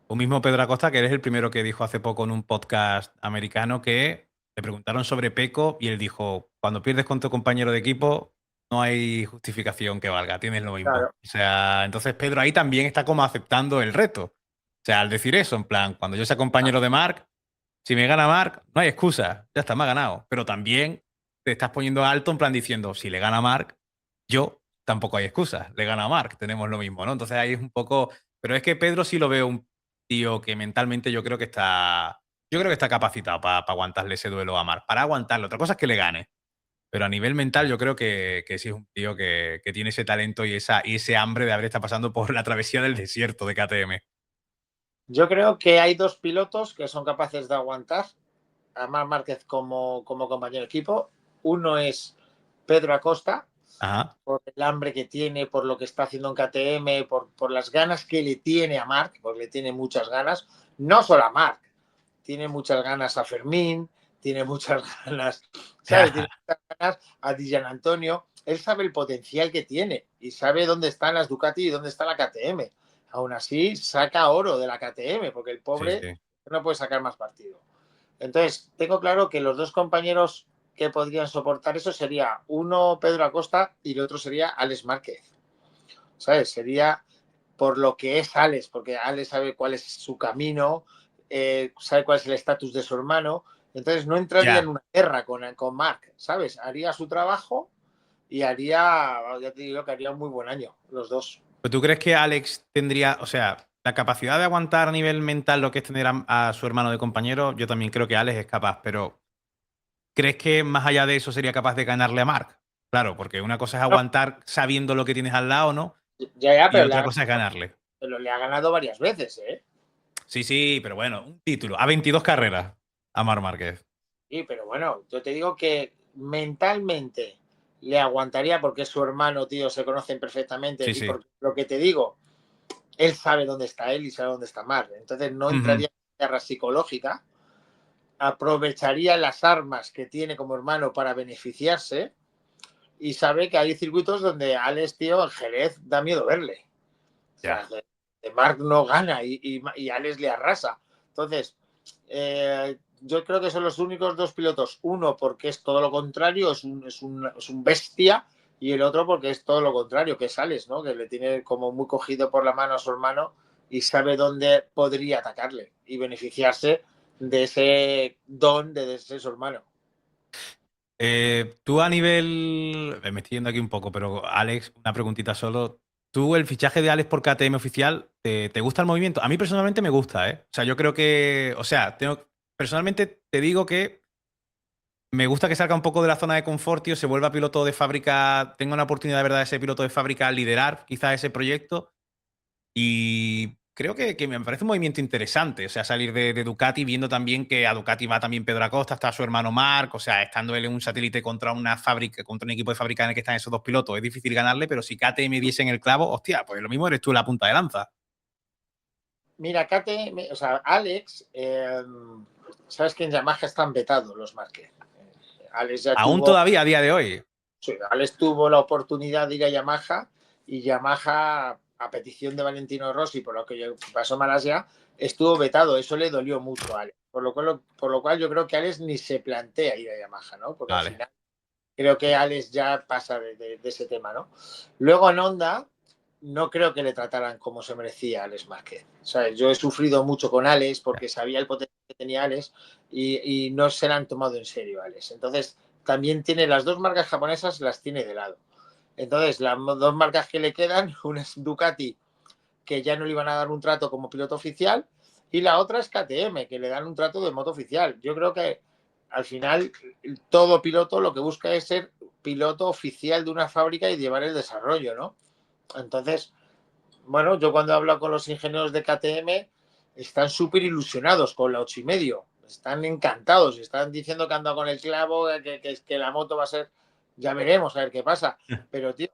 un mismo Pedro Acosta, que eres el primero que dijo hace poco en un podcast americano que le preguntaron sobre Peco y él dijo, cuando pierdes con tu compañero de equipo, no hay justificación que valga, tienes lo mismo. Claro. O sea, entonces Pedro ahí también está como aceptando el reto. O sea, al decir eso, en plan, cuando yo sea compañero de Marc, si me gana Marc, no hay excusa, ya está, me ha ganado. Pero también te estás poniendo alto en plan diciendo, si le gana Marc, yo tampoco hay excusa, le gana Marc, tenemos lo mismo, ¿no? Entonces ahí es un poco... Pero es que Pedro sí lo veo un tío que mentalmente yo creo que está capacitado para aguantarle ese duelo a Marc, para aguantarlo. Otra cosa es que le gane. Pero a nivel mental yo creo que sí es un tío que tiene ese talento y ese hambre de haber estado pasando por la travesía del desierto de KTM. Yo creo que hay dos pilotos que son capaces de aguantar a Marc Márquez como compañero de equipo. Uno es Pedro Acosta, Ajá. por el hambre que tiene, por lo que está haciendo en KTM, por las ganas que le tiene a Marc, porque le tiene muchas ganas, no solo a Marc, tiene muchas ganas a Fermín, tiene muchas ganas, ¿sabes? Tiene muchas ganas a Dijan Antonio. Él sabe el potencial que tiene y sabe dónde están las Ducati y dónde está la KTM. Aún así, saca oro de la KTM, porque el Sí, pobre sí. no puede sacar más partido. Entonces, tengo claro que los dos compañeros que podrían soportar eso sería uno Pedro Acosta y el otro sería Alex Márquez. ¿Sabes? Sería por lo que es Alex, porque Alex sabe cuál es su camino, sabe cuál es el estatus de su hermano. Entonces no entraría en Ya. una guerra con Marc, ¿sabes? Haría su trabajo y haría, ya te digo que haría un muy buen año, los dos. ¿Pero tú crees que Alex tendría, o sea, la capacidad de aguantar a nivel mental lo que es tener a su hermano de compañero? Yo también creo que Alex es capaz, pero ¿crees que más allá de eso sería capaz de ganarle a Marc? Claro, porque una cosa es No, aguantar sabiendo lo que tienes al lado, ¿no? ya, Y otra cosa es ganarle. pero le ha ganado varias veces, ¿eh? Sí, sí, pero bueno, un título. A 22 carreras a Marc Márquez. Sí, pero bueno, yo te digo que mentalmente le aguantaría porque es su hermano, tío, se conocen perfectamente Sí, y sí. por lo que te digo, él sabe dónde está él y sabe dónde está Mar. Entonces no Ujú. entraría en guerra psicológica, aprovecharía las armas que tiene como hermano para beneficiarse y sabe que hay circuitos donde Alex, tío, en Jerez da miedo verle. O sea, Ya. Marc no gana y Alex le arrasa. Entonces, yo creo que son los únicos dos pilotos. Uno porque es todo lo contrario, es un bestia, y el otro porque es todo lo contrario, que es Alex, ¿no? Que le tiene como muy cogido por la mano a su hermano y sabe dónde podría atacarle y beneficiarse de ese don de ser su hermano. Tú a nivel. Me estoy yendo aquí un poco, pero Alex, una preguntita solo. ¿Tú, el fichaje de Alex por KTM oficial, te gusta el movimiento? A mí personalmente me gusta, ¿eh? O sea, yo creo que. O sea, personalmente te digo que me gusta que salga un poco de la zona de confort, tío, se vuelva piloto de fábrica, tenga una oportunidad de verdad de ser piloto de fábrica, liderar quizás ese proyecto. Y creo que me parece un movimiento interesante, o sea, salir de Ducati viendo también que a Ducati va también Pedro Acosta, está su hermano Marc, o sea, estando él en un satélite contra una fábrica, contra un equipo de fábrica en el que están esos dos pilotos, es difícil ganarle, pero si KTM diese en el clavo, hostia, pues lo mismo eres tú en la punta de lanza. Mira, Kate, o sea, Alex, sabes que en Yamaha están vetados los Márquez. Alex ya Aún tuvo todavía a día de hoy. Sí, Alex tuvo la oportunidad de ir a Yamaha y Yamaha, a petición de Valentino Rossi, por lo que pasó Malasia, estuvo vetado. Eso le dolió mucho a Alex. Por lo cual yo creo que Alex ni se plantea ir a Yamaha, ¿no? Porque al Vale. final creo que Alex ya pasa de ese tema, ¿no? Luego en Honda no creo que le trataran como se merecía a Alex Márquez. O sea, yo he sufrido mucho con Alex porque sabía el potencial tenía Alex y no se la han tomado en serio Alex. Entonces, también tiene las dos marcas japonesas, las tiene de lado. Entonces, las dos marcas que le quedan, una es Ducati, que ya no le iban a dar un trato como piloto oficial, y la otra es KTM, que le dan un trato de moto oficial. Yo creo que al final todo piloto lo que busca es ser piloto oficial de una fábrica y llevar el desarrollo, ¿no? Entonces, bueno, yo cuando hablo con los ingenieros de KTM, están súper ilusionados con la 8,5. Están encantados, están diciendo que anda con el clavo, que la moto va a ser, ya veremos a ver qué pasa. Pero, tío,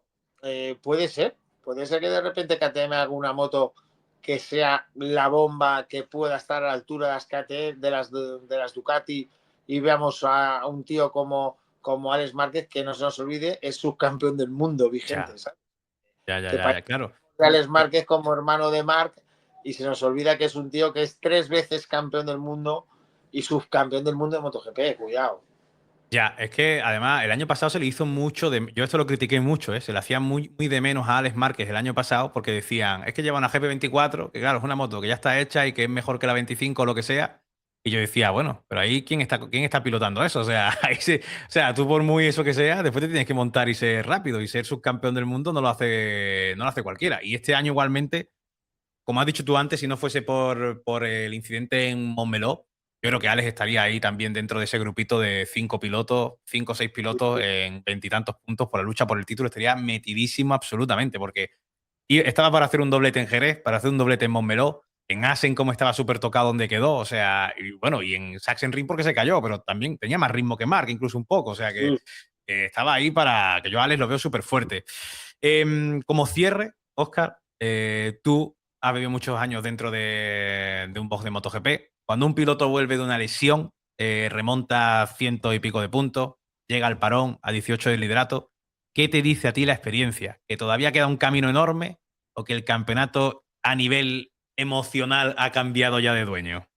puede ser que de repente KTM haga una moto que sea la bomba, que pueda estar a la altura de las KTM, de las Ducati, y veamos a un tío como Alex Márquez, que no se nos olvide, es subcampeón del mundo vigente, Ya, ¿sabes? ya, Que ya, ya, claro. Alex Márquez como hermano de Marc y se nos olvida que es un tío que es 3 veces campeón del mundo y subcampeón del mundo de MotoGP, cuidado. Ya, es que además el año pasado se le hizo mucho de. Yo esto lo critiqué mucho, ¿eh? Se le hacía muy de menos a Alex Márquez el año pasado porque decían, es que lleva una GP24, que claro, es una moto que ya está hecha y que es mejor que la 25 o lo que sea. Y yo decía, bueno, pero ahí ¿quién está pilotando eso? O sea, o sea, tú por muy eso que sea, después te tienes que montar y ser rápido y ser subcampeón del mundo no lo hace cualquiera. Y este año igualmente, como has dicho tú antes, si no fuese por el incidente en Montmeló, yo creo que Alex estaría ahí también dentro de ese grupito de 5 pilotos, 5 o 6 pilotos en veintitantos puntos por la lucha por el título. Estaría metidísimo absolutamente, porque estaba para hacer un doblete en Jerez, para hacer un doblete en Montmeló, en Assen como estaba súper tocado donde quedó, o sea, y bueno, y en Sachsenring porque se cayó, pero también tenía más ritmo que Mark, incluso un poco, o sea que estaba ahí para que yo a Alex lo veo súper fuerte. Como cierre, Oscar, tú has vivido muchos años dentro de un box de MotoGP. Cuando un piloto vuelve de una lesión, remonta ciento y pico de puntos, llega al parón a 18 de liderato. ¿Qué te dice a ti la experiencia? ¿Que todavía queda un camino enorme o que el campeonato a nivel emocional ha cambiado ya de dueño?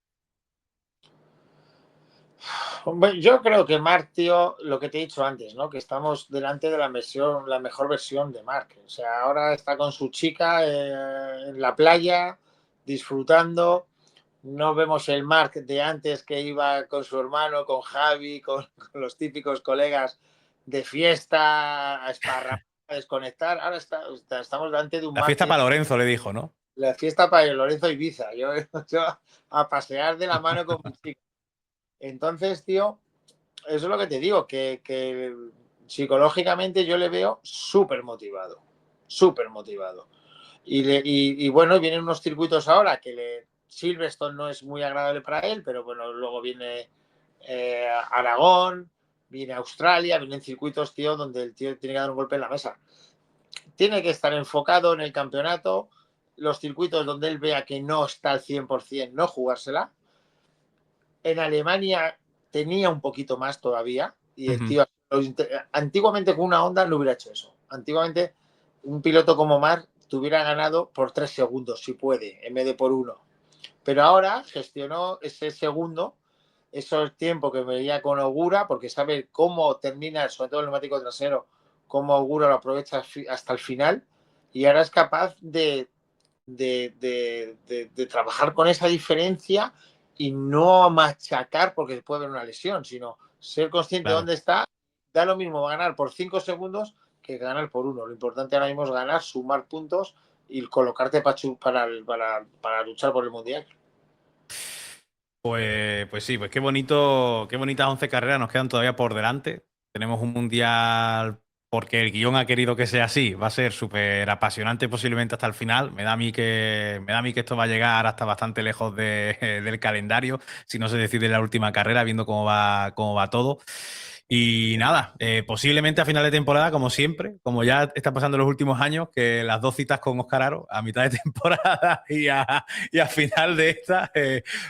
Yo creo que Marc, tío, lo que te he dicho antes, ¿no? Que estamos delante de la mejor versión de Marc. O sea, ahora está con su chica en la playa, disfrutando. No vemos el Marc de antes que iba con su hermano, con Javi, con los típicos colegas de fiesta, a esparramar, a desconectar. Ahora estamos delante de un La Marc, fiesta tío, para Lorenzo, le dijo, ¿no? la fiesta para el Lorenzo Ibiza. Yo a pasear de la mano con mi chica. Entonces, tío, eso es lo que te digo, que psicológicamente yo le veo súper motivado, súper motivado. Y bueno, vienen unos circuitos ahora Silverstone no es muy agradable para él, pero bueno, luego viene Aragón, viene Australia, vienen circuitos, tío, donde el tío tiene que dar un golpe en la mesa. Tiene que estar enfocado en el campeonato, los circuitos donde él vea que no está al 100%, no jugársela. En Alemania tenía un poquito más todavía y el tío antiguamente con una Honda no hubiera hecho eso. Antiguamente un piloto como Marc te hubiera ganado por 3 segundos si puede, en vez de por uno. Pero ahora gestionó ese segundo, esos tiempos que veía con Ogura, porque sabe cómo termina, sobre todo el neumático trasero, cómo Ogura lo aprovecha hasta el final, y ahora es capaz de trabajar con esa diferencia y no machacar porque puede haber una lesión, sino ser consciente de Claro. dónde está. Da lo mismo ganar por 5 segundos que ganar por uno. Lo importante ahora mismo es ganar, sumar puntos y colocarte para luchar por el mundial. Pues sí, pues qué bonito, qué bonitas 11 carreras nos quedan todavía por delante. Tenemos un mundial porque el guión ha querido que sea así. Va a ser súper apasionante posiblemente hasta el final. Me da a mí que esto va a llegar hasta bastante lejos del calendario, si no se decide en la última carrera, viendo cómo va todo. Y nada, posiblemente a final de temporada, como siempre, como ya está pasando en los últimos años, que las dos citas con Óscar Aro a mitad de temporada y a final de esta,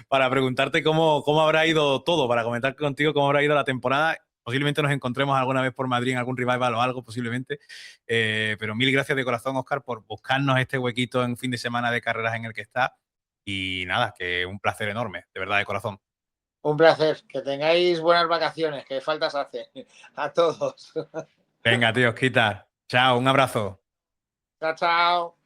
para preguntarte cómo habrá ido todo, para comentar contigo cómo habrá ido la temporada. Posiblemente nos encontremos alguna vez por Madrid en algún revival o algo, posiblemente. Pero mil gracias de corazón, Óscar, por buscarnos este huequito en fin de semana de carreras en el que está. Y nada, que un placer enorme, de verdad, de corazón. Un placer, que tengáis buenas vacaciones, que faltas hacen a todos. Venga, tío, quita. Chao, un abrazo. Chao, chao.